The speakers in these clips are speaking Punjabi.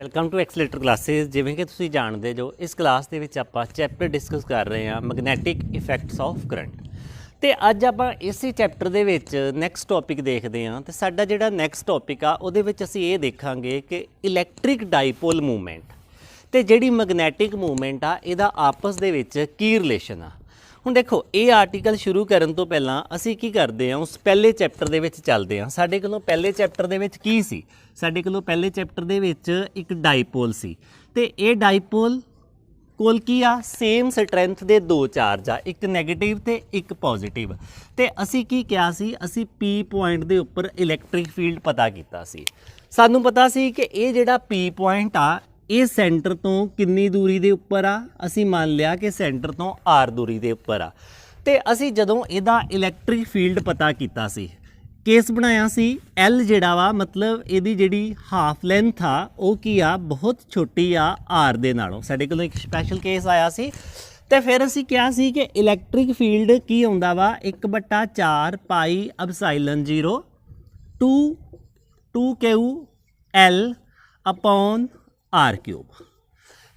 Welcome to accelerator classes. ਜਿਵੇਂ ਕਿ ਤੁਸੀਂ ਜਾਣਦੇ ਜੋ ਇਸ ਕਲਾਸ ਦੇ ਵਿੱਚ ਆਪਾਂ ਚੈਪਟਰ ਡਿਸਕਸ ਕਰ ਰਹੇ ਹਾਂ ਮੈਗਨੈਟਿਕ ਇਫੈਕਟਸ ਆਫ ਕਰੰਟ। ਤੇ ਅੱਜ ਆਪਾਂ ਇਸੇ ਚੈਪਟਰ ਦੇ ਵਿੱਚ ਨੈਕਸਟ ਟੌਪਿਕ ਦੇਖਦੇ ਹਾਂ। ਤੇ ਸਾਡਾ ਜਿਹੜਾ ਨੈਕਸਟ ਟੌਪਿਕ ਆ ਉਹਦੇ ਵਿੱਚ ਅਸੀਂ ਇਹ ਦੇਖਾਂਗੇ ਕਿ ਇਲੈਕਟ੍ਰਿਕ ਡਾਈਪੋਲ ਮੂਵਮੈਂਟ ਤੇ ਜਿਹੜੀ ਮੈਗਨੈਟਿਕ ਮੂਵਮੈਂਟ ਆ ਇਹਦਾ ਆਪਸ ਦੇ ਵਿੱਚ ਕੀ ਰਿਲੇਸ਼ਨ ਆ। ਹੁਣ ਦੇਖੋ, ਇਹ ਆਰਟੀਕਲ ਸ਼ੁਰੂ ਕਰਨ ਤੋਂ ਪਹਿਲਾਂ ਅਸੀਂ ਕੀ ਕਰਦੇ ਹਾਂ, ਉਸ ਪਹਿਲੇ ਚੈਪਟਰ ਦੇ ਵਿੱਚ ਚੱਲਦੇ ਹਾਂ। ਸਾਡੇ ਕੋਲੋਂ ਪਹਿਲੇ ਚੈਪਟਰ ਦੇ ਵਿੱਚ ਕੀ ਸੀ? ਸਾਡੇ ਕੋਲੋਂ ਪਹਿਲੇ ਚੈਪਟਰ ਦੇ ਵਿੱਚ ਇੱਕ ਡਾਈਪੋਲ ਸੀ ਤੇ ਇਹ ਡਾਈਪੋਲ ਕੋਲ ਕੀ ਆ, ਸੇਮ ਸਟਰੈਂਥ ਦੇ ਦੋ ਚਾਰਜ ਆ, ਇੱਕ ਨੈਗੇਟਿਵ ਤੇ ਇੱਕ ਪੋਜ਼ਿਟਿਵ। ਤੇ ਅਸੀਂ ਕੀ ਕਿਹਾ ਸੀ, ਅਸੀਂ ਪੀ ਪੁਆਇੰਟ ਦੇ ਉੱਪਰ ਇਲੈਕਟ੍ਰਿਕ ਫੀਲਡ ਪਤਾ ਕੀਤਾ ਸੀ। ਸਾਨੂੰ ਪਤਾ ਸੀ ਕਿ ਇਹ ਜਿਹੜਾ ਪੀ ਪੁਆਇੰਟ ਆ ਇਹ ਸੈਂਟਰ ਤੋਂ ਕਿੰਨੀ ਦੂਰੀ ਦੇ ਉੱਪਰ ਆ। ਅਸੀਂ ਮੰਨ ਲਿਆ ਕਿ ਸੈਂਟਰ ਤੋਂ ਆਰ ਦੂਰੀ ਦੇ ਉੱਪਰ ਆ। ਤੇ ਅਸੀਂ ਜਦੋਂ ਇਹਦਾ ਇਲੈਕਟ੍ਰਿਕ ਫੀਲਡ ਪਤਾ ਕੀਤਾ ਸੀ, ਕੇਸ ਬਣਾਇਆ ਸੀ ਐਲ ਜਿਹੜਾ ਵਾ, ਮਤਲਬ ਇਹਦੀ ਜਿਹੜੀ ਹਾਫ ਲੈਂਥ ਆ ਉਹ ਕੀ ਆ, ਬਹੁਤ ਛੋਟੀ ਆ ਆਰ ਦੇ ਨਾਲੋਂ। ਸਾਡੇ ਕੋਲ ਇੱਕ ਸਪੈਸ਼ਲ ਕੇਸ ਆਇਆ ਸੀ ਤੇ ਫਿਰ ਅਸੀਂ ਕਿਹਾ ਸੀ ਕਿ ਇਲੈਕਟ੍ਰਿਕ ਫੀਲਡ ਕੀ ਆਉਂਦਾ ਵਾ, 1/4 ਪਾਈ ਐਪਸਾਈਲਨ 0 2 Q L upon R cube.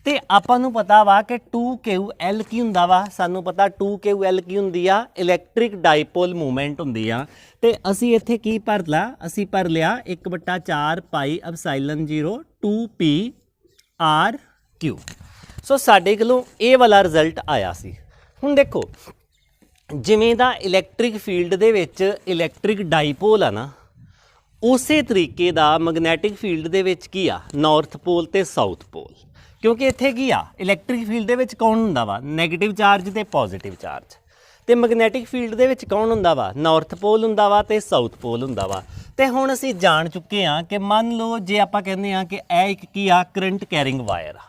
ਤੇ ਆਪਾਂ ਨੂੰ ਪਤਾ ਵਾ ਕਿ 2 ਕਿਊ ਐਲ ਕੀ ਹੁੰਦਾ ਵਾ, ਸਾਨੂੰ ਪਤਾ 2 ਕਿਊ ਐਲ ਕੀ ਹੁੰਦੀ ਆ, ਇਲੈਕਟ੍ਰਿਕ ਡਾਈਪੋਲ ਮੂਵਮੈਂਟ ਹੁੰਦੀ ਆ। ਤੇ ਅਸੀਂ ਇੱਥੇ ਕੀ ਭਰ ਲਿਆ, ਅਸੀਂ ਭਰ ਲਿਆ 1/4 ਪਾਈ ਐਪਸਾਈਲਨ 0 2 ਪੀ ਆਰ ਕਿਊਬ। ਸੋ ਸਾਡੇ ਕੋਲੋਂ ਇਹ ਵਾਲਾ ਰਿਜ਼ਲਟ ਆਇਆ ਸੀ। ਹੁਣ ਦੇਖੋ, ਜਿਵੇਂ ਦਾ ਇਲੈਕਟ੍ਰਿਕ ਫੀਲਡ ਦੇ ਵਿੱਚ ਇਲੈਕਟ੍ਰਿਕ ਡਾਈਪੋਲ ਆ ਨਾ, ਉਸੇ ਤਰੀਕੇ ਦਾ ਮੈਗਨੈਟਿਕ ਫੀਲਡ ਦੇ ਵਿੱਚ ਕੀ ਆ, ਨਾਰਥ ਪੋਲ ਤੇ ਸਾਊਥ ਪੋਲ। ਕਿਉਂਕਿ ਇੱਥੇ ਕੀ ਆ, ਇਲੈਕਟ੍ਰਿਕ ਫੀਲਡ ਦੇ ਵਿੱਚ ਕੌਣ ਹੁੰਦਾ ਵਾ, ਨੈਗੇਟਿਵ ਚਾਰਜ ਤੇ ਪੋਜ਼ਿਟਿਵ ਚਾਰਜ। ਤੇ ਮੈਗਨੈਟਿਕ ਫੀਲਡ ਦੇ ਵਿੱਚ ਕੌਣ ਹੁੰਦਾ ਵਾ, ਨਾਰਥ ਪੋਲ ਹੁੰਦਾ ਵਾ ਤੇ ਸਾਊਥ ਪੋਲ ਹੁੰਦਾ ਵਾ। ਤੇ ਹੁਣ ਅਸੀਂ ਜਾਣ ਚੁੱਕੇ ਹਾਂ ਕਿ ਮੰਨ ਲਓ ਜੇ ਆਪਾਂ ਕਹਿੰਦੇ ਹਾਂ ਕਿ ਇਹ ਇੱਕ ਕੀ ਆ, ਕਰੰਟ ਕੈਰਿੰਗ ਵਾਇਰ ਆ।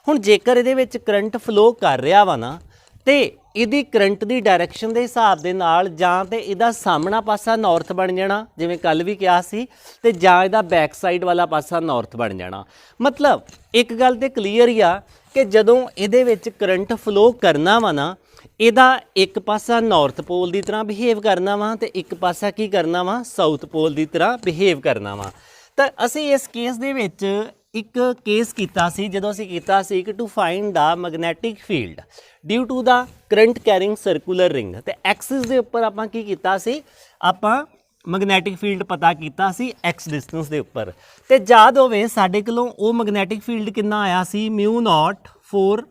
ਹੁਣ ਜੇਕਰ ਇਹਦੇ ਵਿੱਚ ਕਰੰਟ ਫਲੋ ਕਰ ਰਿਹਾ ਵਾ ਨਾ, ਤੇ ਇਹਦੀ ਕਰੰਟ ਦੀ ਡਾਇਰੈਕਸ਼ਨ ਦੇ ਹਿਸਾਬ ਦੇ ਨਾਲ ਜਾਂ ਤੇ ਇਹਦਾ ਸਾਹਮਣਾ ਪਾਸਾ ਨਾਰਥ ਬਣ ਜਾਣਾ, ਜਿਵੇਂ ਕੱਲ ਵੀ ਕਿਹਾ ਸੀ, ਤੇ ਜਾਂ ਇਹਦਾ ਬੈਕ ਸਾਈਡ ਵਾਲਾ ਪਾਸਾ ਨਾਰਥ ਬਣ ਜਾਣਾ। ਮਤਲਬ ਇੱਕ ਗੱਲ ਤੇ ਕਲੀਅਰ ਹੀ ਆ ਕਿ ਜਦੋਂ ਇਹਦੇ ਵਿੱਚ ਕਰੰਟ ਫਲੋ ਕਰਨਾ ਵਾ ਨਾ, ਇਹਦਾ ਇੱਕ ਪਾਸਾ ਨਾਰਥ ਪੋਲ ਦੀ ਤਰ੍ਹਾਂ ਬਿਹੇਵ ਕਰਨਾ ਵਾ ਤੇ ਇੱਕ ਪਾਸਾ ਕੀ ਕਰਨਾ ਵਾ, ਸਾਊਥ ਪੋਲ ਦੀ ਤਰ੍ਹਾਂ ਬਿਹੇਵ ਕਰਨਾ ਵਾ। ਤਾਂ ਅਸੀਂ ਇਸ ਕੇਸ ਦੇ ਵਿੱਚ ਇੱਕ ਕੇਸ ਕੀਤਾ ਸੀ, ਜਦੋਂ ਅਸੀਂ ਕੀਤਾ ਸੀ ਕਿ to find the magnetic field due to the current carrying circular ring. ਤੇ ਐਕਸਿਸ ਦੇ ਉੱਪਰ ਆਪਾਂ ਕੀ ਕੀਤਾ ਸੀ, ਆਪਾਂ ਮੈਗਨੈਟਿਕ ਫੀਲਡ ਪਤਾ ਕੀਤਾ ਸੀ ਐਕਸ ਡਿਸਟੈਂਸ ਦੇ ਉੱਪਰ। ਤੇ ਯਾਦ ਹੋਵੇ ਸਾਡੇ ਕੋਲੋਂ ਉਹ ਮੈਗਨੈਟਿਕ ਫੀਲਡ ਕਿੰਨਾ ਆਇਆ ਸੀ, μ0 4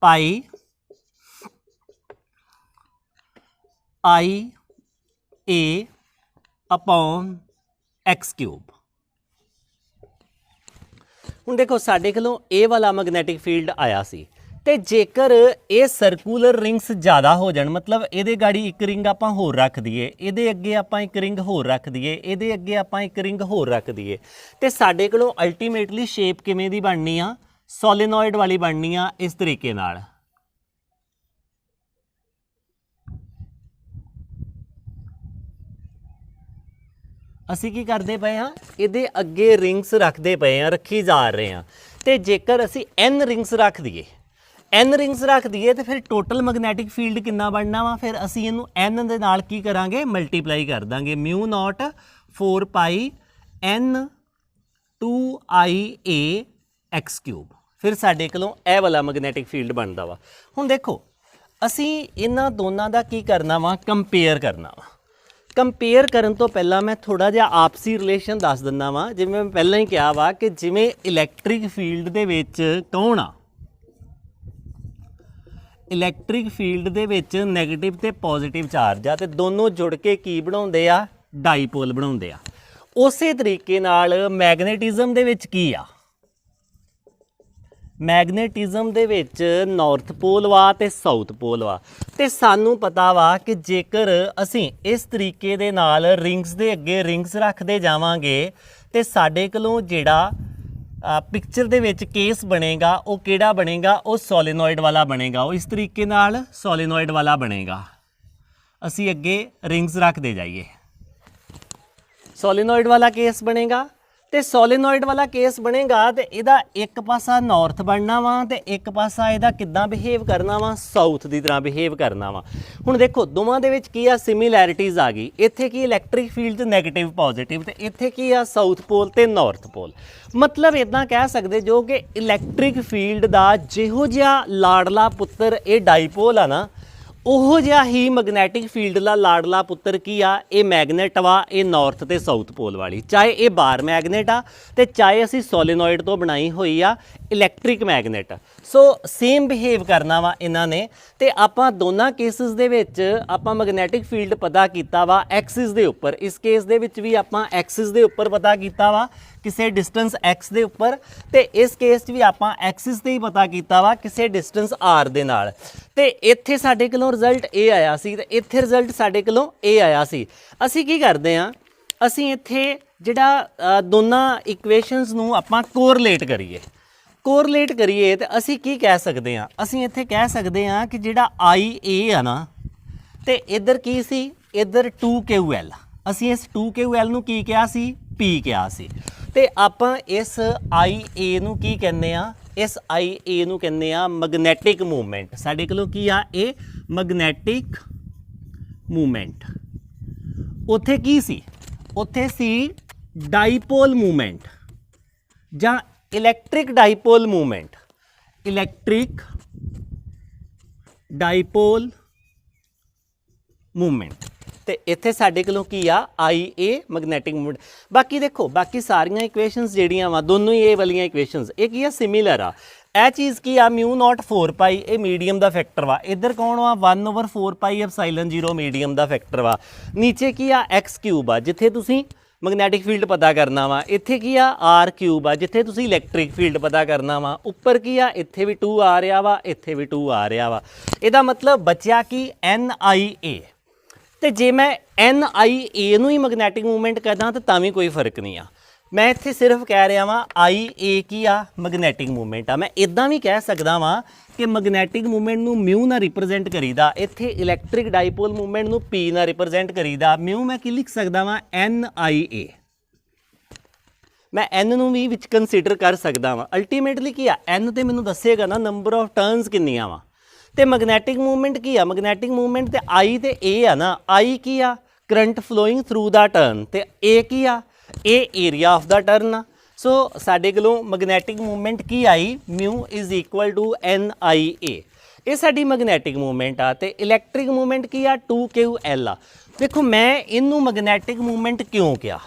ਪਾਈ ਆਈ ਏ ਅਪੋਨ ਐਕਸ ਕਿਊਬ। ਹੁਣ ਦੇਖੋ, ਸਾਡੇ ਕੋਲੋਂ ਇਹ ਵਾਲਾ ਮੈਗਨੈਟਿਕ ਫੀਲਡ ਆਇਆ ਸੀ। ਤੇ ਜੇਕਰ ਇਹ ਸਰਕੂਲਰ ਰਿੰਗਸ ਜ਼ਿਆਦਾ ਹੋ ਜਾਣ, ਮਤਲਬ ਇਹਦੇ ਗਾੜੀ ਇੱਕ ਰਿੰਗ ਆਪਾਂ ਹੋਰ ਰੱਖ ਦਈਏ, ਇਹਦੇ ਅੱਗੇ ਆਪਾਂ ਇੱਕ ਰਿੰਗ ਹੋਰ ਰੱਖ ਦਈਏ, ਇਹਦੇ ਅੱਗੇ ਆਪਾਂ ਇੱਕ ਰਿੰਗ ਹੋਰ ਰੱਖ ਦਈਏ, ਤੇ ਸਾਡੇ ਕੋਲੋਂ ਅਲਟੀਮੇਟਲੀ ਸ਼ੇਪ ਕਿਵੇਂ ਦੀ ਬਣਨੀ ਆ, ਸੋਲੀਨੋਇਡ ਵਾਲੀ ਬਣਨੀ ਆ, ਇਸ ਤਰੀਕੇ ਨਾਲ। ਅਸੀਂ ਕੀ ਕਰਦੇ ਪਏ ਹਾਂ, ਇਹਦੇ ਅੱਗੇ ਰਿੰਗਸ ਰੱਖਦੇ ਪਏ ਹਾਂ, ਰੱਖੀ ਜਾ ਰਹੇ ਹਾਂ। ਤੇ ਜੇਕਰ ਅਸੀਂ n ਰਿੰਗਸ ਰੱਖ ਦਈਏ, n ਰਿੰਗਸ ਰੱਖ ਦਈਏ ਤੇ ਫਿਰ ਟੋਟਲ ਮੈਗਨੈਟਿਕ ਫੀਲਡ ਕਿੰਨਾ ਬਣਨਾ ਵਾ, ਫਿਰ ਅਸੀਂ ਇਹਨੂੰ n ਦੇ ਨਾਲ ਕੀ ਕਰਾਂਗੇ, ਮਲਟੀਪਲਾਈ ਕਰ ਦਾਂਗੇ, μ0 4 ਪਾਈ n 2 ਆਈ ਏ ਐਕਸ ਕਿਊਬ। ਫਿਰ ਸਾਡੇ ਕੋਲੋਂ ਇਹ ਵਾਲਾ ਮੈਗਨੈਟਿਕ ਫੀਲਡ ਬਣਦਾ ਵਾ। ਹੁਣ ਦੇਖੋ, ਅਸੀਂ ਇਹਨਾਂ ਦੋਨਾਂ ਦਾ ਕੀ ਕਰਨਾ ਵਾ, ਕੰਪੇਅਰ ਕਰਨਾ ਵਾ। ਕੰਪੇਅਰ ਕਰਨ ਤੋਂ ਪਹਿਲਾਂ ਮੈਂ ਥੋੜ੍ਹਾ ਜਿਹਾ ਆਪਸੀ ਰਿਲੇਸ਼ਨ ਦੱਸ ਦਿੰਦਾ ਵਾਂ। ਜਿਵੇਂ ਮੈਂ ਪਹਿਲਾਂ ਹੀ ਕਿਹਾ ਵਾ ਕਿ ਜਿਵੇਂ ਇਲੈਕਟ੍ਰਿਕ ਫੀਲਡ ਦੇ ਵਿੱਚ ਕੌਣ ਆ, ਇਲੈਕਟ੍ਰਿਕ ਫੀਲਡ ਦੇ ਵਿੱਚ ਨੈਗੇਟਿਵ ਤੇ ਪੋਜ਼ਿਟਿਵ ਚਾਰਜ ਆ, ਤੇ ਦੋਨੋਂ ਜੁੜ ਕੇ ਕੀ ਬਣਾਉਂਦੇ ਆ, ਡਾਈਪੋਲ ਬਣਾਉਂਦੇ ਆ। ਉਸੇ ਤਰੀਕੇ ਨਾਲ ਮੈਗਨੇਟਿਜ਼ਮ ਦੇ ਵਿੱਚ ਕੀ ਆ, ਮੈਗਨੇਟਿਜ਼ਮ ਦੇ ਵਿੱਚ ਨਾਰਥ ਪੋਲ ਵਾ ਤੇ ਸਾਊਥ ਪੋਲ ਵਾ। ਤੇ ਸਾਨੂੰ ਪਤਾ ਵਾ ਕਿ ਜੇਕਰ ਅਸੀਂ ਇਸ ਤਰੀਕੇ ਦੇ ਨਾਲ ਰਿੰਗਸ ਦੇ ਅੱਗੇ ਰਿੰਗਸ ਰੱਖਦੇ ਜਾਵਾਂਗੇ ਤੇ ਸਾਡੇ ਕੋਲੋਂ ਜਿਹੜਾ ਪਿਕਚਰ ਦੇ ਵਿੱਚ ਕੇਸ ਬਣੇਗਾ ਉਹ ਕਿਹੜਾ ਬਣੇਗਾ, ਉਹ ਸੋਲੀਨੋਇਡ ਵਾਲਾ ਬਣੇਗਾ। ਉਹ ਇਸ ਤਰੀਕੇ ਨਾਲ ਸੋਲੀਨੋਇਡ ਵਾਲਾ ਬਣੇਗਾ। ਅਸੀਂ ਅੱਗੇ ਰਿੰਗਸ ਰੱਖਦੇ ਜਾਈਏ, ਸੋਲੀਨੋਇਡ ਵਾਲਾ ਕੇਸ ਬਣੇਗਾ। ਤੇ ਸੋਲੇਨੋਇਡ ਵਾਲਾ ਕੇਸ ਬਣੇਗਾ ਤੇ ਇਹਦਾ ਇੱਕ ਪਾਸਾ ਨਾਰਥ ਬਣਨਾ ਵਾ ਤੇ ਇੱਕ ਪਾਸਾ ਇਹਦਾ ਕਿੱਦਾਂ ਬਿਹੇਵ ਕਰਨਾ ਵਾ, ਸਾਊਥ ਦੀ ਤਰ੍ਹਾਂ ਬਿਹੇਵ ਕਰਨਾ ਵਾ। ਹੁਣ ਦੇਖੋ ਦੋਵਾਂ ਦੇ ਵਿੱਚ ਕੀ ਆ, ਸਿਮਿਲੈਰਿਟੀਜ਼ ਆ ਗਈ। ਇੱਥੇ ਕੀ ਇਲੈਕਟ੍ਰਿਕ ਫੀਲਡ ਨੈਗੇਟਿਵ ਪੋਜ਼ਿਟਿਵ ਤੇ ਇੱਥੇ ਕੀ ਆ, ਸਾਊਥ ਪੋਲ ਤੇ ਨਾਰਥ ਪੋਲ। ਮਤਲਬ ਇਦਾਂ ਕਹਿ ਸਕਦੇ ਜੋ ਕਿ ਇਲੈਕਟ੍ਰਿਕ ਫੀਲਡ ਦਾ ਜਿਹੋ ਜਿਹਾ ਲਾੜਲਾ ਪੁੱਤਰ ਇਹ ਡਾਈਪੋਲ ਆ ਨਾ, ਉਹੋ ਜਿਹਾ ਹੀ ਮੈਗਨੈਟਿਕ ਫੀਲਡ ਦਾ ਲਾੜਲਾ ਪੁੱਤਰ ਕੀ ਆ, ਇਹ ਮੈਗਨੇਟ ਵਾ, ਇਹ ਨਾਰਥ ਤੇ ਸਾਊਥ ਪੋਲ ਵਾਲੀ। ਚਾਹੇ ਇਹ ਬਾਰ ਮੈਗਨੇਟ ਆ ਤੇ ਚਾਹੇ ਅਸੀਂ ਸੋਲੇਨੋਇਡ ਤੋਂ ਬਣਾਈ ਹੋਈ ਆ electric magnet. So same behave ਕਰਨਾ ਵਾ ਇਹਨਾਂ ਨੇ। ਤੇ ਆਪਾਂ ਦੋਨਾਂ ਕੇਸਿਸ ਦੇ ਵਿੱਚ ਆਪਾਂ ਮੈਗਨੈਟਿਕ ਫੀਲਡ ਪਤਾ ਕੀਤਾ ਵਾ ਐਕਸਿਸ ਦੇ ਉੱਪਰ। ਇਸ ਕੇਸ ਦੇ ਵਿੱਚ ਵੀ ਆਪਾਂ ਐਕਸਿਸ ਦੇ ਉੱਪਰ ਪਤਾ ਕੀਤਾ ਵਾ ਕਿਸੇ ਡਿਸਟੈਂਸ x ਦੇ ਉੱਪਰ, ਤੇ ਇਸ ਕੇਸ 'ਚ ਵੀ ਆਪਾਂ ਐਕਸਿਸ ਤੇ ਹੀ ਪਤਾ ਕੀਤਾ ਵਾ ਕਿਸੇ ਡਿਸਟੈਂਸ r ਦੇ ਨਾਲ। ਤੇ ਇੱਥੇ ਸਾਡੇ ਕੋਲੋਂ ਰਿਜ਼ਲਟ ਇਹ ਆਇਆ ਸੀ ਤੇ ਇੱਥੇ ਰਿਜ਼ਲਟ ਸਾਡੇ ਕੋਲੋਂ ਇਹ ਆਇਆ ਸੀ। ਅਸੀਂ ਕੀ ਕਰਦੇ ਹਾਂ, ਅਸੀਂ ਇੱਥੇ ਜਿਹੜਾ ਦੋਨਾਂ ਇਕੁਏਸ਼ਨਸ ਨੂੰ ਆਪਾਂ ਕੋਰਿਲੇਟ ਕਰੀਏ ਤੇ ਅਸੀਂ ਕੀ ਕਹਿ ਸਕਦੇ ਹਾਂ, ਅਸੀਂ ਇੱਥੇ ਕਹਿ ਸਕਦੇ ਹਾਂ ਕਿ ਜਿਹੜਾ IA ਆ ਨਾ ਤੇ ਇੱਧਰ ਕੀ ਸੀ, ਇੱਧਰ 2QL। ਅਸੀਂ ਇਸ 2QL ਨੂੰ ਕੀ ਕਿਹਾ ਸੀ, P ਕਿਹਾ ਸੀ। ਤੇ ਆਪਾਂ ਇਸ IA ਨੂੰ ਕੀ ਕਹਿੰਦੇ ਆ, ਇਸ IA ਨੂੰ ਕਹਿੰਦੇ ਆ ਮੈਗਨੈਟਿਕ ਮੂਵਮੈਂਟ। ਸਾਡੇ ਕੋਲੋਂ ਕੀ ਆ, ਇਹ ਮੈਗਨੈਟਿਕ ਮੂਵਮੈਂਟ। ਉੱਥੇ ਕੀ ਸੀ, ਉੱਥੇ ਸੀ ਡਾਈਪੋਲ ਮੂਵਮੈਂਟ ਜਾਂ ਇਲੈਕਟ੍ਰਿਕ ਡਾਈਪੋਲ ਮੂਵਮੈਂਟ, ਇਲੈਕਟ੍ਰਿਕ ਡਾਈਪੋਲ ਮੂਵਮੈਂਟ। ਤੇ ਇੱਥੇ ਸਾਡੇ ਕੋਲੋਂ ਕੀ ਆ, IA ਮੈਗਨੈਟਿਕ ਮੂਵਮੈਂਟ। ਬਾਕੀ ਦੇਖੋ, ਬਾਕੀ ਸਾਰੀਆਂ ਇਕੁਏਸ਼ਨਸ ਜਿਹੜੀਆਂ ਵਾ ਦੋਨੋਂ ਹੀ ਇਹ ਵਾਲੀਆਂ ਇਕੁਏਸ਼ਨਸ, ਇਹ ਕੀ ਆ, ਸਿਮਿਲਰ ਆ। ਇਹ ਚੀਜ਼ ਕੀ ਆ, μ0/4π, ਇਹ ਮੀਡੀਅਮ ਦਾ ਫੈਕਟਰ ਵਾ। ਇੱਧਰ ਕੌਣ ਵਾ, 1/4πε0 ਮੀਡੀਅਮ ਦਾ ਫੈਕਟਰ ਵਾ। ਨੀਚੇ ਕੀ ਆ, x³ ਆ ਜਿੱਥੇ ਤੁਸੀਂ ਮੈਗਨੈਟਿਕ ਫੀਲਡ ਪਤਾ ਕਰਨਾ ਵਾ। ਇੱਥੇ ਕੀ ਆ, r³ ਆ ਜਿੱਥੇ ਤੁਸੀਂ ਇਲੈਕਟ੍ਰਿਕ ਫੀਲਡ ਪਤਾ ਕਰਨਾ ਵਾ। ਉੱਪਰ ਕੀ ਆ, ਇੱਥੇ ਵੀ 2 ਆ ਰਿਹਾ ਵਾ, ਇੱਥੇ ਵੀ 2 ਆ ਰਿਹਾ ਵਾ। ਇਹਦਾ ਮਤਲਬ ਬਚਿਆ ਕੀ, NIA। ਤੇ ਜੇ ਮੈਂ NIA ਨੂੰ ਹੀ ਮੈਗਨੈਟਿਕ ਮੂਵਮੈਂਟ ਕਹਦਾ ਤਾਂ ਵੀ ਕੋਈ ਫਰਕ ਨਹੀਂ ਆ। ਮੈਂ ਇੱਥੇ ਸਿਰਫ ਕਹਿ ਰਿਹਾ ਵਾਂ IA ਕੀ ਆ, ਮੈਗਨੈਟਿਕ ਮੂਵਮੈਂਟ ਆ। ਮੈਂ ਇਦਾਂ ਵੀ ਕਹਿ ਸਕਦਾ ਵਾਂ ਕਿ ਮੈਗਨੈਟਿਕ ਮੂਵਮੈਂਟ ਨੂੰ μ ਨਾਲ ਰਿਪਰੈਜ਼ੈਂਟ ਕਰੀਦਾ, ਇੱਥੇ ਇਲੈਕਟ੍ਰਿਕ ਡਾਈਪੋਲ ਮੂਵਮੈਂਟ ਨੂੰ P ਨਾਲ ਰਿਪਰੈਜ਼ੈਂਟ ਕਰੀਦਾ। μ ਮੈਂ ਕੀ ਲਿਖ ਸਕਦਾ ਵਾਂ, NIA। ਮੈਂ N ਨੂੰ ਵੀ ਵਿੱਚ ਕੰਸੀਡਰ ਕਰ ਸਕਦਾ ਵਾਂ। ਅਲਟੀਮੇਟਲੀ ਕੀ ਆ, N ਤੇ ਮੈਨੂੰ ਦੱਸੇਗਾ ਨਾ ਨੰਬਰ ਆਫ ਟਰਨਸ ਕਿੰਨੀਆਂ ਵਾ। ਤੇ ਮੈਗਨੈਟਿਕ ਮੂਵਮੈਂਟ ਕੀ ਆ, ਮੈਗਨੈਟਿਕ ਮੂਵਮੈਂਟ ਤੇ I ਤੇ A ਆ ਨਾ। I ਕੀ ਆ, ਕਰੰਟ ਫਲੋਇੰਗ ਥਰੂ ਦਾ ਟਰਨ, ਤੇ A ਕੀ ਆ, ਇਹ ਏਰੀਆ ਆਫ ਦਾ ਟਰਨ ਆ। ਸੋ ਸਾਡੇ ਕੋਲੋਂ ਮੈਗਨੈਟਿਕ ਮੂਵਮੈਂਟ ਕੀ ਆਈ, μ = NIA। ਇਹ ਸਾਡੀ ਮੈਗਨੈਟਿਕ ਮੂਵਮੈਂਟ ਆ। ਤੇ ਇਲੈਕਟ੍ਰਿਕ ਮੂਵਮੈਂਟ ਕੀ ਆ, 2QL ਆ। ਦੇਖੋ ਮੈਂ ਇਹਨੂੰ ਮੈਗਨੈਟਿਕ ਮੂਵਮੈਂਟ ਕਿਉਂ ਕਿਹਾ,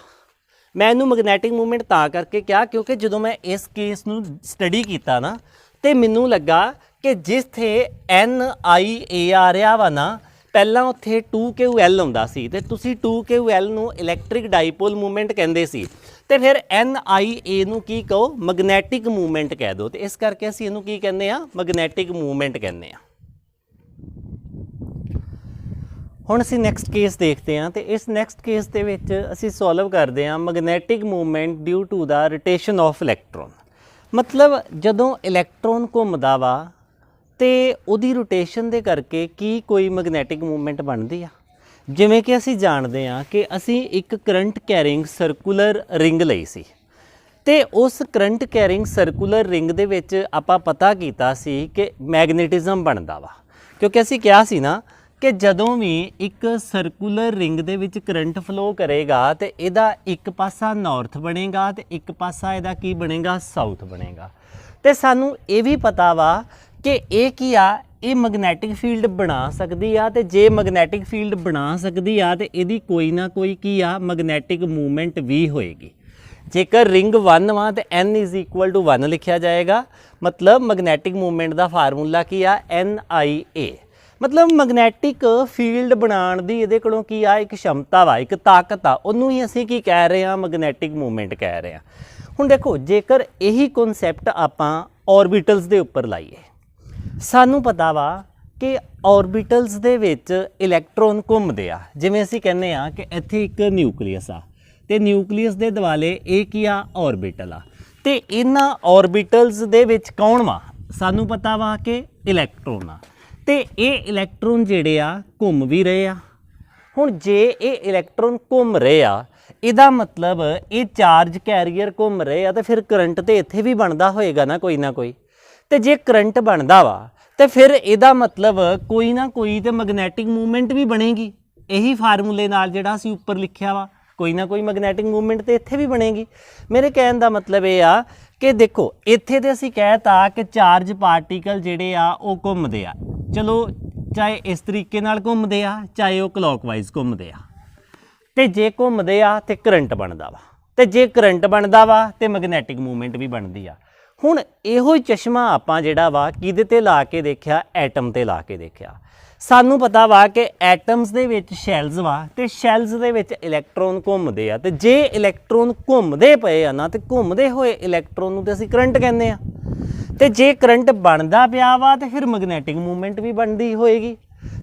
ਮੈਂ ਇਹਨੂੰ ਮੈਗਨੈਟਿਕ ਮੂਵਮੈਂਟ ਤਾਂ ਕਰਕੇ ਕਿਹਾ ਕਿਉਂਕਿ ਜਦੋਂ ਮੈਂ ਇਸ ਕੇਸ ਨੂੰ ਸਟੱਡੀ ਕੀਤਾ ਨਾ ਤੇ ਮੈਨੂੰ ਲੱਗਾ ਕਿ ਜਿੱਥੇ NIA ਆ ਰਿਹਾ ਵਾ ਨਾ, ਪਹਿਲਾਂ ਉੱਥੇ 2QL ਆਉਂਦਾ ਸੀ ਤੇ ਤੁਸੀਂ 2QL ਨੂੰ ਇਲੈਕਟ੍ਰਿਕ ਡਾਈਪੋਲ ਮੂਵਮੈਂਟ ਕਹਿੰਦੇ ਸੀ, ਤੇ ਫਿਰ NIA ਨੂੰ ਕੀ ਕਹੋ, ਮੈਗਨੈਟਿਕ ਮੂਵਮੈਂਟ ਕਹਿ ਦਿਓ। ਤੇ ਇਸ ਕਰਕੇ ਅਸੀਂ ਇਹਨੂੰ ਕੀ ਕਹਿੰਦੇ ਆ, ਮੈਗਨੈਟਿਕ ਮੂਵਮੈਂਟ ਕਹਿੰਦੇ ਆ। ਹੁਣ ਅਸੀਂ ਨੈਕਸਟ ਕੇਸ ਦੇਖਦੇ ਹਾਂ ਤੇ ਇਸ ਨੈਕਸਟ ਕੇਸ ਦੇ ਵਿੱਚ ਅਸੀਂ ਸੋਲਵ ਕਰਦੇ ਹਾਂ magnetic movement due to the rotation of electron. ਮਤਲਬ ਜਦੋਂ ਇਲੈਕਟ੍ਰੋਨ ਘੁੰਮਦਾ ਵਾ ਤੇ ਉਹਦੀ ਰੋਟੇਸ਼ਨ ਦੇ ਕਰਕੇ ਕੀ ਕੋਈ ਮੈਗਨੈਟਿਕ ਮੂਵਮੈਂਟ ਬਣਦੀ ਆ। ਜਿਵੇਂ ਕਿ ਅਸੀਂ ਜਾਣਦੇ ਹਾਂ ਕਿ ਅਸੀਂ ਇੱਕ ਕਰੰਟ ਕੈਰਿੰਗ ਸਰਕੂਲਰ ਰਿੰਗ ਲਈ ਸੀ ਤੇ ਉਸ ਕਰੰਟ ਕੈਰਿੰਗ ਸਰਕੂਲਰ ਰਿੰਗ ਦੇ ਵਿੱਚ ਆਪਾਂ ਪਤਾ ਕੀਤਾ ਸੀ ਕਿ ਮੈਗਨੇਟਿਜ਼ਮ ਬਣਦਾ ਵਾ, ਕਿਉਂਕਿ ਅਸੀਂ ਕਿਹਾ ਸੀ ਨਾ ਕਿ ਜਦੋਂ ਵੀ ਇੱਕ ਸਰਕੂਲਰ ਰਿੰਗ ਦੇ ਵਿੱਚ ਕਰੰਟ ਫਲੋ ਕਰੇਗਾ ਤੇ ਇਹਦਾ ਇੱਕ ਪਾਸਾ ਨਾਰਥ ਬਣੇਗਾ ਤੇ ਇੱਕ ਪਾਸਾ ਇਹਦਾ ਕੀ ਬਣੇਗਾ, ਸਾਊਥ ਬਣੇਗਾ। ਤੇ ਸਾਨੂੰ ਇਹ ਵੀ ਪਤਾ ਵਾ ਕਿ ਇਹ ਕੀ ਆ, ਇਹ ਮੈਗਨੈਟਿਕ ਫੀਲਡ ਬਣਾ ਸਕਦੀ ਆ, ਤੇ ਜੇ ਮੈਗਨੈਟਿਕ ਫੀਲਡ ਬਣਾ ਸਕਦੀ ਆ ਤੇ ਇਹਦੀ ਕੋਈ ਨਾ ਕੋਈ ਕੀ ਆ, ਮੈਗਨੈਟਿਕ ਮੂਵਮੈਂਟ ਵੀ ਹੋਏਗੀ। ਜੇਕਰ ਰਿੰਗ 1 ਵਾ ਤੇ n = 1 ਲਿਖਿਆ ਜਾਏਗਾ। ਮਤਲਬ ਮੈਗਨੈਟਿਕ ਮੂਵਮੈਂਟ ਦਾ ਫਾਰਮੂਲਾ ਕੀ ਆ, NIA। ਮਤਲਬ ਮੈਗਨੈਟਿਕ ਫੀਲਡ ਬਣਾਉਣ ਦੀ ਇਹਦੇ ਕੋਲੋਂ ਕੀ ਆ, ਇੱਕ ਸ਼ਮਤਾ ਵਾ, ਇੱਕ ਤਾਕਤ ਆ, ਉਹਨੂੰ ਹੀ ਅਸੀਂ ਕੀ ਕਹਿ ਰਹੇ ਹਾਂ, ਮੈਗਨੈਟਿਕ ਮੂਵਮੈਂਟ ਕਹਿ ਰਹੇ ਹਾਂ। ਹੁਣ ਦੇਖੋ ਜੇਕਰ ਇਹੀ ਕਨਸੈਪਟ ਆਪਾਂ ਔਰਬਿਟਲਸ ਦੇ ਉੱਪਰ ਲਾਈਏ, ਸਾਨੂੰ ਪਤਾ ਵਾ ਕਿ ਔਰਬਿਟਲਸ ਦੇ ਵਿੱਚ ਇਲੈਕਟ੍ਰੋਨ ਘੁੰਮਦੇ ਆ। ਜਿਵੇਂ ਅਸੀਂ ਕਹਿੰਦੇ ਆ ਕਿ ਇੱਥੇ ਇੱਕ ਨਿਊਕਲੀਅਸ ਆ ਤੇ ਨਿਊਕਲੀਅਸ ਦੇ ਦੁਆਲੇ ਇਹ ਕੀ ਆ, ਔਰਬਿਟਲ ਆ, ਤੇ ਇਹਨਾਂ ਔਰਬਿਟਲਸ ਦੇ ਵਿੱਚ ਕੌਣ ਵਾ, ਸਾਨੂੰ ਪਤਾ ਵਾ ਕਿ ਇਲੈਕਟ੍ਰੋਨ ਆ, ਤੇ ਇਹ ਇਲੈਕਟ੍ਰੋਨ ਜਿਹੜੇ ਆ ਘੁੰਮ ਵੀ ਰਹੇ ਆ। ਹੁਣ ਜੇ ਇਹ ਇਲੈਕਟ੍ਰੋਨ ਘੁੰਮ ਰਹੇ ਆ ਇਹਦਾ ਮਤਲਬ ਇਹ ਚਾਰਜ ਕੈਰੀਅਰ ਘੁੰਮ ਰਹੇ ਆ ਤੇ ਫਿਰ ਕਰੰਟ ਤੇ ਇੱਥੇ ਵੀ ਬਣਦਾ ਹੋਏਗਾ ਨਾ ਕੋਈ ਤੇ ਜੇ ਕਰੰਟ ਬਣਦਾ ਵਾ ਤੇ ਫਿਰ ਇਹਦਾ ਮਤਲਬ ਕੋਈ ਨਾ ਕੋਈ ਤੇ ਮੈਗਨੈਟਿਕ ਮੂਵਮੈਂਟ ਵੀ ਬਣੇਗੀ। ਇਹੀ ਫਾਰਮੂਲੇ ਨਾਲ ਜਿਹੜਾ ਅਸੀਂ ਉੱਪਰ ਲਿਖਿਆ ਵਾ ਕੋਈ ਨਾ ਕੋਈ ਮੈਗਨੈਟਿਕ ਮੂਵਮੈਂਟ ਤੇ ਇੱਥੇ ਵੀ ਬਣੇਗੀ। ਮੇਰੇ ਕਹਿਣ ਦਾ ਮਤਲਬ ਇਹ ਆ ਕਿ ਦੇਖੋ ਇੱਥੇ ਤੇ ਅਸੀਂ ਕਹਿਤਾ ਕਿ ਚਾਰਜ ਪਾਰਟੀਕਲ ਜਿਹੜੇ ਆ ਉਹ ਘੁੰਮਦੇ ਆ, ਚਲੋ ਚਾਹੇ ਇਸ ਤਰੀਕੇ ਨਾਲ ਘੁੰਮਦੇ ਆ ਚਾਹੇ ਉਹ ਕਲੌਕਵਾਈਜ਼ ਘੁੰਮਦੇ ਆ, ਤੇ ਜੇ ਘੁੰਮਦੇ ਆ ਤੇ ਕਰੰਟ ਬਣਦਾ ਵਾ, ਤੇ ਜੇ ਕਰੰਟ ਬਣਦਾ ਵਾ ਤੇ ਮੈਗਨੈਟਿਕ ਮੂਵਮੈਂਟ ਵੀ ਬਣਦੀ ਆ। ਹੁਣ ਇਹੋ ਹੀ ਚਸ਼ਮਾ ਆਪਾਂ ਜਿਹੜਾ ਵਾ ਕਿਹਦੇ ਤੇ ਲਾ ਕੇ ਦੇਖਿਆ, ਐਟਮ ਤੇ ਲਾ ਕੇ ਦੇਖਿਆ। ਸਾਨੂੰ ਪਤਾ ਵਾ ਕਿ ਐਟਮਸ ਦੇ ਵਿੱਚ ਸ਼ੈਲਸ ਵਾ ਤੇ ਸ਼ੈਲਸ ਦੇ ਵਿੱਚ ਇਲੈਕਟ੍ਰੋਨ ਘੁੰਮਦੇ ਆ, ਤੇ ਜੇ ਇਲੈਕਟ੍ਰੋਨ ਘੁੰਮਦੇ ਪਏ ਆ ਨਾ ਤੇ ਘੁੰਮਦੇ ਹੋਏ ਇਲੈਕਟ੍ਰੋਨ ਨੂੰ ਤੇ ਅਸੀਂ ਕਰੰਟ ਕਹਿੰਦੇ ਆ, ਤੇ ਜੇ ਕਰੰਟ ਬਣਦਾ ਪਿਆ ਵਾ ਤੇ ਫਿਰ ਮੈਗਨੈਟਿਕ ਮੂਵਮੈਂਟ ਵੀ ਬਣਦੀ ਹੋਏਗੀ।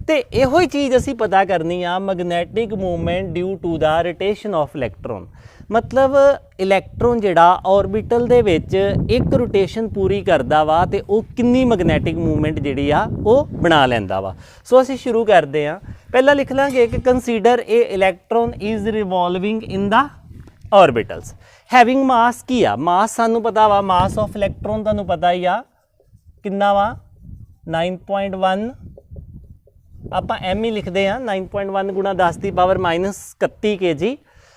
ਤੇ ਇਹੋ ਹੀ ਚੀਜ਼ ਅਸੀਂ ਪਤਾ ਕਰਨੀ ਆ magnetic movement due to the rotation of electron. ਮਤਲਬ ਇਲੈਕਟ੍ਰੋਨ ਜਿਹੜਾ ਔਰਬਿਟਲ ਦੇ ਵਿੱਚ ਇੱਕ ਰੋਟੇਸ਼ਨ ਪੂਰੀ ਕਰਦਾ ਵਾ ਤੇ ਉਹ ਕਿੰਨੀ ਮੈਗਨੈਟਿਕ ਮੂਵਮੈਂਟ ਜਿਹੜੀ ਆ ਉਹ ਬਣਾ ਲੈਂਦਾ ਵਾ। ਸੋ ਅਸੀਂ ਸ਼ੁਰੂ ਕਰਦੇ ਹਾਂ। ਪਹਿਲਾਂ ਲਿਖ ਲਾਂਗੇ ਕਿ consider a electron is revolving in the orbitals having mass. ਕੀ ਆ ਮਾਸ? ਸਾਨੂੰ ਪਤਾ ਵਾ ਮਾਸ ਆਫ ਇਲੈਕਟ੍ਰੋਨ ਤੁਹਾਨੂੰ ਪਤਾ ਹੀ ਆ ਕਿੰਨਾ ਵਾ 9.1। ਆਪਾਂ ਐਮ ਹੀ ਲਿਖਦੇ ਹਾਂ 9.1 ਗੁਣਾ 10 ਦੀ ਪਾਵਰ -31 kg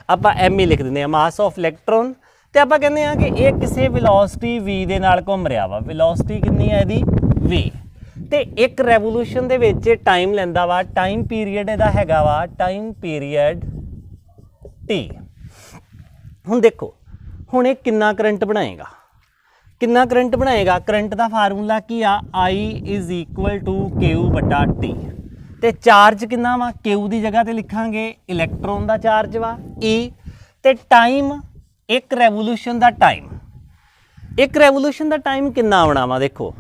ਆਪਾਂ ਐਮ ਹੀ ਲਿਖ ਦਿੰਦੇ ਹਾਂ ਮਾਸ ਆਫ ਇਲੈਕਟ੍ਰੋਨ। ਤੇ ਆਪਾਂ ਕਹਿੰਦੇ ਹਾਂ ਕਿ ਇਹ ਕਿਸੇ ਵੈਲੋਸਿਟੀ v ਦੇ ਨਾਲ ਘੁੰਮ ਰਿਹਾ ਵਾ। ਵੈਲੋਸਿਟੀ ਕਿੰਨੀ ਹੈ ਇਹਦੀ v, ਤੇ ਇੱਕ ਰੈਵੋਲੂਸ਼ਨ ਦੇ ਵਿੱਚ ਟਾਈਮ ਲੈਂਦਾ ਵਾ। ਟਾਈਮ ਪੀਰੀਅਡ ਇਹਦਾ ਹੈਗਾ ਵਾ ਟਾਈਮ ਪੀਰੀਅਡ t। ਹੁਣ ਦੇਖੋ ਹੁਣ ਇਹ ਕਿੰਨਾ ਕਰੰਟ ਬਣਾਏਗਾ, ਕਿੰਨਾ ਕਰੰਟ ਬਣਾਏਗਾ? ਕਰੰਟ ਦਾ ਫਾਰਮੂਲਾ ਕੀ ਆ I = Q/T। ਤੇ ਚਾਰਜ ਕਿੰਨਾ ਵਾ? Q ਦੀ ਜਗ੍ਹਾ ਤੇ ਲਿਖਾਂਗੇ ਇਲੈਕਟ੍ਰੋਨ ਦਾ ਚਾਰਜ ਵਾ E, ਤੇ ਟਾਈਮ ਇੱਕ ਰੈਵੋਲੂਸ਼ਨ ਦਾ ਟਾਈਮ। ਇੱਕ ਰੈਵੋਲੂਸ਼ਨ ਦਾ ਟਾਈਮ ਕਿੰਨਾ ਆਉਣਾ ਵਾ? ਦੇਖੋ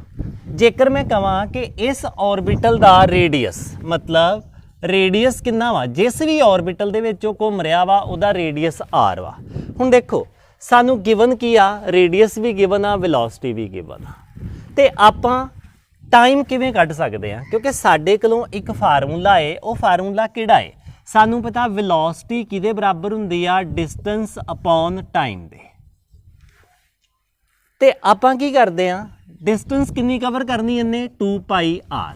ਜੇਕਰ ਮੈਂ ਕਹਾਂ ਕਿ ਇਸ ਔਰਬਿਟਲ ਦਾ ਰੇਡੀਅਸ, ਮਤਲਬ ਰੇਡੀਅਸ ਕਿੰਨਾ ਵਾ ਜਿਸ ਵੀ ਔਰਬਿਟਲ ਦੇ ਵਿੱਚ ਉਹ ਘੁੰਮ ਰਿਹਾ ਵਾ ਉਹਦਾ ਰੇਡੀਅਸ r ਵਾ। ਹੁਣ ਦੇਖੋ ਸਾਨੂੰ ਗਿਵਨ ਕੀ ਆ, ਰੇਡੀਅਸ ਵੀ ਗਿਵਨ ਆ, ਵੈਲੋਸਿਟੀ ਵੀ ਗਿਵਨ ਆ, ਤੇ ਆਪਾਂ ਟਾਈਮ ਕਿਵੇਂ ਕੱਢ ਸਕਦੇ ਆ? ਕਿਉਂਕਿ ਸਾਡੇ ਕੋਲੋਂ ਇੱਕ ਫਾਰਮੂਲਾ ਏ। ਉਹ ਫਾਰਮੂਲਾ ਕਿਹੜਾ ਏ? ਸਾਨੂੰ ਪਤਾ ਵੈਲੋਸਿਟੀ ਕਿਹਦੇ ਬਰਾਬਰ ਹੁੰਦੀ ਆ? ਡਿਸਟੈਂਸ ਅਪੋਨ ਟਾਈਮ ਦੇ। ਤੇ ਆਪਾਂ ਕੀ ਕਰਦੇ ਆ? ਡਿਸਟੈਂਸ ਕਿੰਨੀ ਕਵਰ ਕਰਨੀ ਇਹਨੇ? 2πr।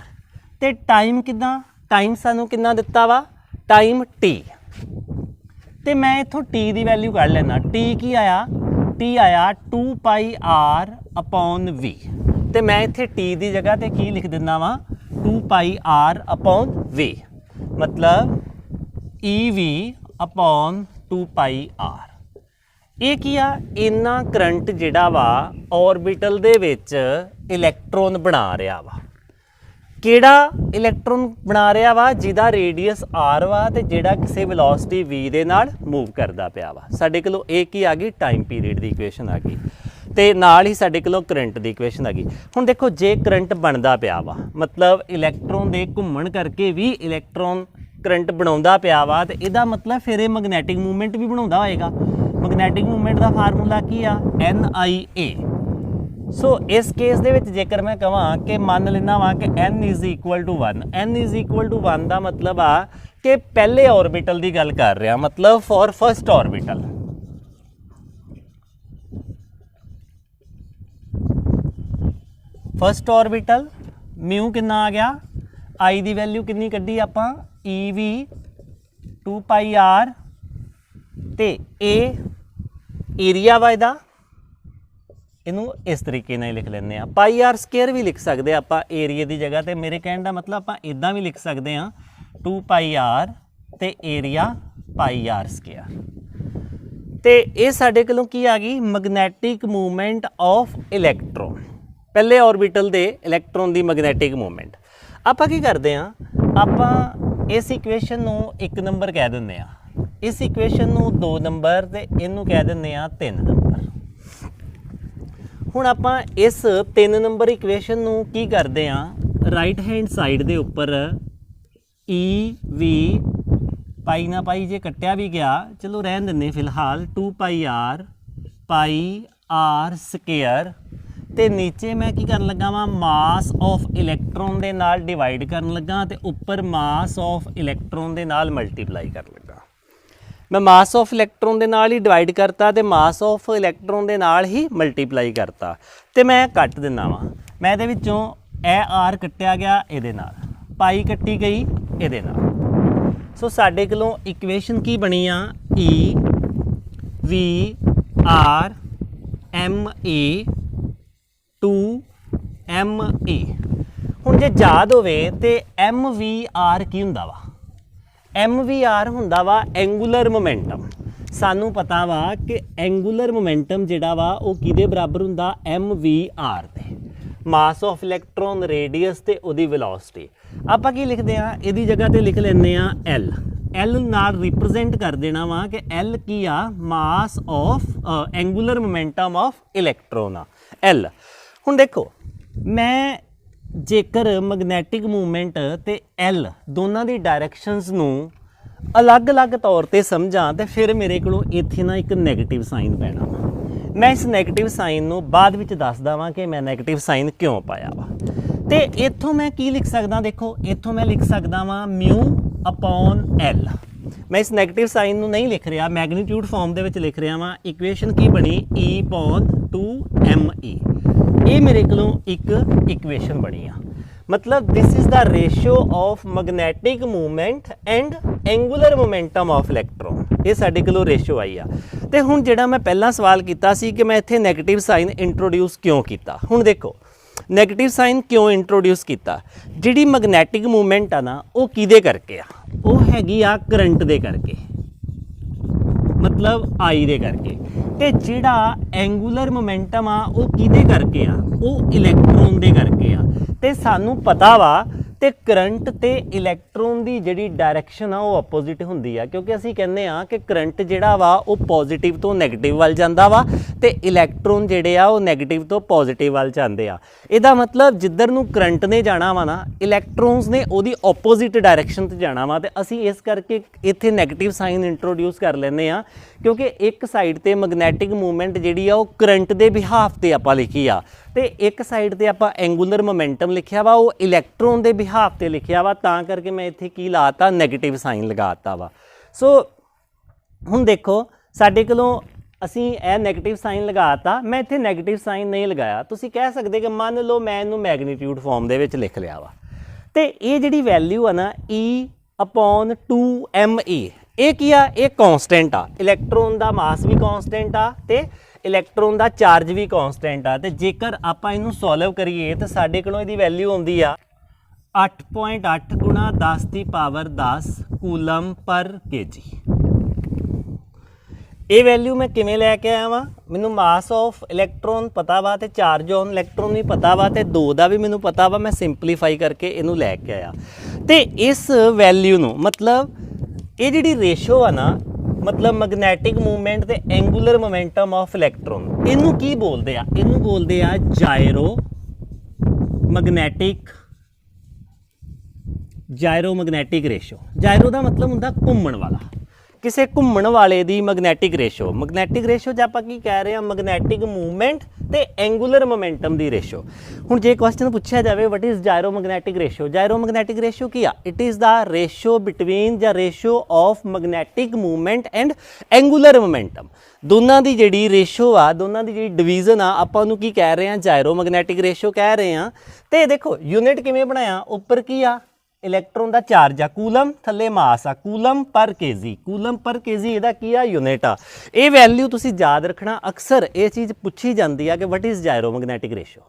ਤੇ ਟਾਈਮ ਕਿੰਨਾ? ਟਾਈਮ ਸਾਨੂੰ ਕਿੰਨਾ ਦਿੱਤਾ ਵਾ? Time t। ਤੇ ਮੈਂ ਇੱਥੋਂ t ਦੀ ਵੈਲਿਊ ਕੱਢ ਲੈਣਾ। t ਕੀ ਆਇਆ? t ਆਇਆ 2πr/v। ਤੇ ਮੈਂ ਇੱਥੇ t ਦੀ ਜਗ੍ਹਾ ਤੇ ਕੀ ਲਿਖ ਦਿੰਦਾ ਵਾਂ? 2πr/v, ਮਤਲਬ EV/2πr। ਇਹ ਕੀ ਆ? ਇੰਨਾ ਕਰੰਟ ਜਿਹੜਾ ਵਾ ਔਰਬਿਟਲ ਦੇ ਵਿੱਚ ਇਲੈਕਟ੍ਰੋਨ ਬਣਾ ਰਿਹਾ ਵਾ। ਕਿਹੜਾ ਇਲੈਕਟ੍ਰੋਨ ਬਣਾ ਰਿਹਾ ਵਾ? ਜਿਹਦਾ ਰੇਡੀਅਸ r ਵਾ ਤੇ ਜਿਹੜਾ ਕਿਸੇ ਵੈਲੋਸਿਟੀ v ਦੇ ਨਾਲ ਮੂਵ ਕਰਦਾ ਪਿਆ ਵਾ। ਸਾਡੇ ਕੋਲੋਂ ਇਹ ਕੀ ਆ ਗਈ? ਟਾਈਮ ਪੀਰੀਅਡ ਦੀ ਇਕੁਏਸ਼ਨ ਆ ਗਈ, ਤੇ ਨਾਲ ਹੀ ਸਾਡੇ ਕੋਲੋਂ ਕਰੰਟ ਦੀ ਇਕੁਏਸ਼ਨ ਆ ਗਈ। ਹੁਣ ਦੇਖੋ ਜੇ ਕਰੰਟ ਬਣਦਾ ਪਿਆ ਵਾ ਮਤਲਬ ਇਲੈਕਟ੍ਰੋਨ ਦੇ ਘੁੰਮਣ ਕਰਕੇ ਵੀ ਇਲੈਕਟ੍ਰੋਨ ਕਰੰਟ ਬਣਾਉਂਦਾ ਪਿਆ ਵਾ, ਤੇ ਇਹਦਾ ਮਤਲਬ ਫਿਰ ਇਹ ਮੈਗਨੈਟਿਕ ਮੂਵਮੈਂਟ ਵੀ ਬਣਾਉਂਦਾ ਹੋਏਗਾ। ਮੈਗਨੈਟਿਕ ਮੂਵਮੈਂਟ ਦਾ ਫਾਰਮੂਲਾ ਕੀ ਆ? NIA। ਸੋ ਇਸ ਕੇਸ ਦੇ ਵਿੱਚ ਜੇਕਰ ਮੈਂ ਕਹਾਂ ਕਿ ਮੰਨ ਲੈਣਾ ਵਾ ਕਿ n = 1, n = 1 ਦਾ ਮਤਲਬ ਆ ਕਿ ਪਹਿਲੇ ਔਰਬਿਟਲ ਦੀ ਗੱਲ ਕਰ ਰਿਹਾ, ਮਤਲਬ for first orbital. First orbital mu ਕਿੰਨਾ ਆ ਗਿਆ? I ਦੀ ਵੈਲਿਊ ਕਿੰਨੀ ਕੱਢੀ ਆਪਾਂ? EV 2πr, ਤੇ ਇਹ ਏਰੀਆ ਵਾ ਇਹਦਾ, ਇਹਨੂੰ ਇਸ ਤਰੀਕੇ ਨਾਲ ਹੀ ਲਿਖ ਲੈਂਦੇ ਆ। πr² ਵੀ ਲਿਖ ਸਕਦੇ ਆਪਾਂ ਏਰੀਏ ਦੀ ਜਗ੍ਹਾ ਤੇ। ਮੇਰੇ ਕਹਿਣ ਦਾ ਮਤਲਬ ਆਪਾਂ ਇਦਾਂ ਵੀ ਲਿਖ ਸਕਦੇ ਹਾਂ 2πr ਤੇ ਏਰੀਆ πr²। ਤੇ ਇਹ ਸਾਡੇ ਕੋਲੋਂ ਕੀ ਆ ਗਈ? ਮੈਗਨੈਟਿਕ ਮੂਵਮੈਂਟ ਆਫ ਇਲੈਕਟ੍ਰੋਨ, ਪਹਿਲੇ ਔਰਬਿਟਲ ਦੇ ਇਲੈਕਟ੍ਰੋਨ ਦੀ ਮੈਗਨੈਟਿਕ ਮੂਵਮੈਂਟ। ਆਪਾਂ ਕੀ ਕਰਦੇ ਹਾਂ? ਆਪਾਂ ਇਸ ਇਕੁਏਸ਼ਨ ਨੂੰ 1 ਨੰਬਰ ਕਹਿ ਦਿੰਦੇ ਆ, ਇਸ ਇਕੁਏਸ਼ਨ ਨੂੰ 2 ਨੰਬਰ, ਤੇ ਇਹਨੂੰ ਕਹਿ ਦਿੰਦੇ ਆ 3 ਨੰਬਰ। ਹੁਣ ਆਪਾਂ ਇਸ 3 ਨੰਬਰ ਇਕੁਏਸ਼ਨ ਨੂੰ ਕੀ ਕਰਦੇ ਆ? ਰਾਈਟ ਹੈਂਡ ਸਾਈਡ ਦੇ ਉੱਪਰ EV ਪਾਈ ਨਾ ਪਾਈ ਜੇ ਕੱਟਿਆ ਵੀ ਗਿਆ, ਚਲੋ ਰਹਿਣ ਦਿੰਦੇ ਫਿਲਹਾਲ, 2πr πr², ਤੇ ਨੀਚੇ ਮੈਂ ਕੀ ਕਰਨ ਲੱਗਾ ਵਾਂ? ਮਾਸ ਆਫ ਇਲੈਕਟ੍ਰੋਨ ਦੇ ਨਾਲ ਡਿਵਾਈਡ ਕਰਨ ਲੱਗਾ, ਤੇ ਉੱਪਰ ਮਾਸ ਆਫ ਇਲੈਕਟ੍ਰੋਨ ਦੇ ਨਾਲ ਮਲਟੀਪਲਾਈ ਕਰਨ ਲੱਗਾ। मैं मास ऑफ इलैक्ट्रॉन दे नाल ही डिवाइड करता ते मास ऑफ इलैक्ट्रॉन दे नाल ही मल्टीप्लाई करता ते मैं कट दिना वा। मैं इहदे विचों ਇਹ आर कट्टिया गया ਇਹਦੇ ਨਾਲ, पाई कट्टी गई ਇਹਦੇ ਨਾਲ। सो साडे कोलों इक्वेशन की बनी आ e v r m a two m a. हुण जे याद होवे ते एम वी आर की हुंदा वा? एम वी आर हुंदा वा एंगूलर मोमेंटम। सानू पता वा कि एंगूलर मोमेंटम जिहड़ा वा वो किहदे बराबर हुंदा? एम वी आर दे। मास ऑफ इलैक्ट्रॉन, रेडियस ते ओदी वेलोसिटी। आपां की लिखदे आ? इहदी जगह ते लिख लैंदे आ एल। एल नाल रिप्रजेंट कर देना वा कि एल की आ? Mass of angular momentum of electron आ एल। हुण देखो, मैं जेकर मैगनैटिक मूवमेंट ते एल दोनों की डायरैक्शनस नूं अलग अलग तौर पर समझां तो फिर मेरे को इत्थे ना एक नैगेटिव साइन पैना वा। मैं इस नैगेटिव साइन नूं बाद विच दसदा वां कि मैं नैगेटिव साइन क्यों पाया वा। तो इत्थों मैं की लिख सकदा? देखो, इत्थों मैं लिख सकदा वां म्यू अपॉन एल। मैं इस नैगेटिव साइन नूं नहीं लिख रहा, मैगनीट्यूड फॉर्म दे विच लिख रहा वां। इक्वेशन की बनी ई अपॉन 2 ME। ये मेरे कोलों एक इक्वेशन बनी आ। मतलब this is the ratio of magnetic movement and angular momentum of electron. ये साडे कोलों रेशियो आई आ। ते हुण जिहड़ा मैं पहला सवाल कीता सी कि मैं इत्थे नैगेटिव साइन इंट्रोड्यूस क्यों कीता? हुण देखो, नैगेटिव साइन क्यों इंट्रोड्यूस किया? जिहड़ी मैगनैटिक मूवमेंट आ ना वो किहदे करके आ? वो हैगी आ करंट दे करके, मतलब आई दे करके। ते जिहड़ा एंगूलर मोमेंटम आ वो किहदे करके आ? वो इलैक्ट्रॉन दे करके आ। ते सानू पता वा ते करंट ते इलैक्ट्रॉन की जिहड़ी डायरैक्शन आ वो अपोजिट हुंदी आ, क्योंकि असीं कहने आ कि करंट जिहड़ा वा वो पॉजिटिव तो नैगेटिव वाल जांदा वा ते इलैक्ट्रॉन जिहड़े आ वो नैगेटिव तो पॉजिटिव वाल जांदे आ। इहदा मतलब जिधर नूं करंट ने जाना वा ना, इलैक्ट्रॉन्स ने ओदी अपोजिट डायरैक्शन ते जाना वा। ते असीं इस करके इत्थे नैगेटिव साइन इंट्रोड्यूस कर लैंदे आ, क्योंकि एक साइड ते मैगनैटिक मूवमेंट जिहड़ी आ वो करंट दे बिहाफ ते आपां लिखी आ ते एक साइड ते आपां एंगूलर मोमेंटम लिखिया वा वो इलैक्ट्रॉन दे बिहाफ ते लिखिया वा। तां करके मैं इत्थे की लाता? नैगेटिव साइन लगाता वा। सो हुण देखो, साडे कोलों असीं यह नैगेटिव साइन लगाता, मैं इत्थे नैगेटिव साइन नहीं लगाया। तुसीं कह सकदे कि मान लो मैं इहनूं मैगनीट्यूड फॉर्म दे विच लिख लिया वा ते ये जिहड़ी वैल्यू आ ना E अपॉन 2 ME, ये की आ? ये कॉन्सटेंट आ। इलैक्ट्रॉन का मास भी कॉन्सटेंट आ ते इलैक्ट्रॉन का चार्ज भी कॉन्सटेंट आ। ते जेकर आपां इहनूं सॉल्व करिए तो साडे कोलों इहदी वैल्यू आउंदी आ 8.8 गुणा 10 की पावर 10 कूलम पर kg। ये वैल्यू मैं किवें लैके आया वां? मैनूं मास ऑफ इलैक्ट्रॉन पता वा ते चार्ज ऑन इलैक्ट्रॉन भी पता वा ते 2 का भी मैनूं पता वा। मैं सिंपलीफाई करके इनू लैके आया ते इस वैल्यू नूं, मतलब ये जिहड़ी रेशो आ ना, मतलब मैगनैटिक मूवमेंट ते एंगूलर मोमेंटम ऑफ इलैक्ट्रॉन, इनू की बोलते आ? इनू बोलते आ जायरो मैगनैटिक रेशो। जायरो का मतलब हुंदा घूमण वाला, किसी घूमण वाले दी मैगनैटिक रेशो। मैगनैटिक रेशो च आपां की कह रहे हैं? मैगनैटिक मूवमेंट ते एंगूलर मोमेंटम दी रेशो। हुण जे क्वेश्चन पूछा जाए what is gyromagnetic ratio? Gyromagnetic ratio की आ? It is the ratio between the ratio of magnetic movement and angular momentum. दोनों की जिहड़ी रेशो आ, दोनों की जिहड़ी डिवीजन आ, आपां नूं की कह रहे हैं? जायरो मैगनैटिक रेशो कह रहे हैं। तो देखो यूनिट किवें बनाया? उपर की आ? इलैक्ट्रॉन का चार्ज आ, कूलम थले मास आ, coulomb per kg. Coulomb per kg इहदा की आ? यूनिट आ। ये वैल्यू तुसीं याद रखना, अक्सर ये चीज़ पूछी जाती है कि what is gyromagnetic ratio,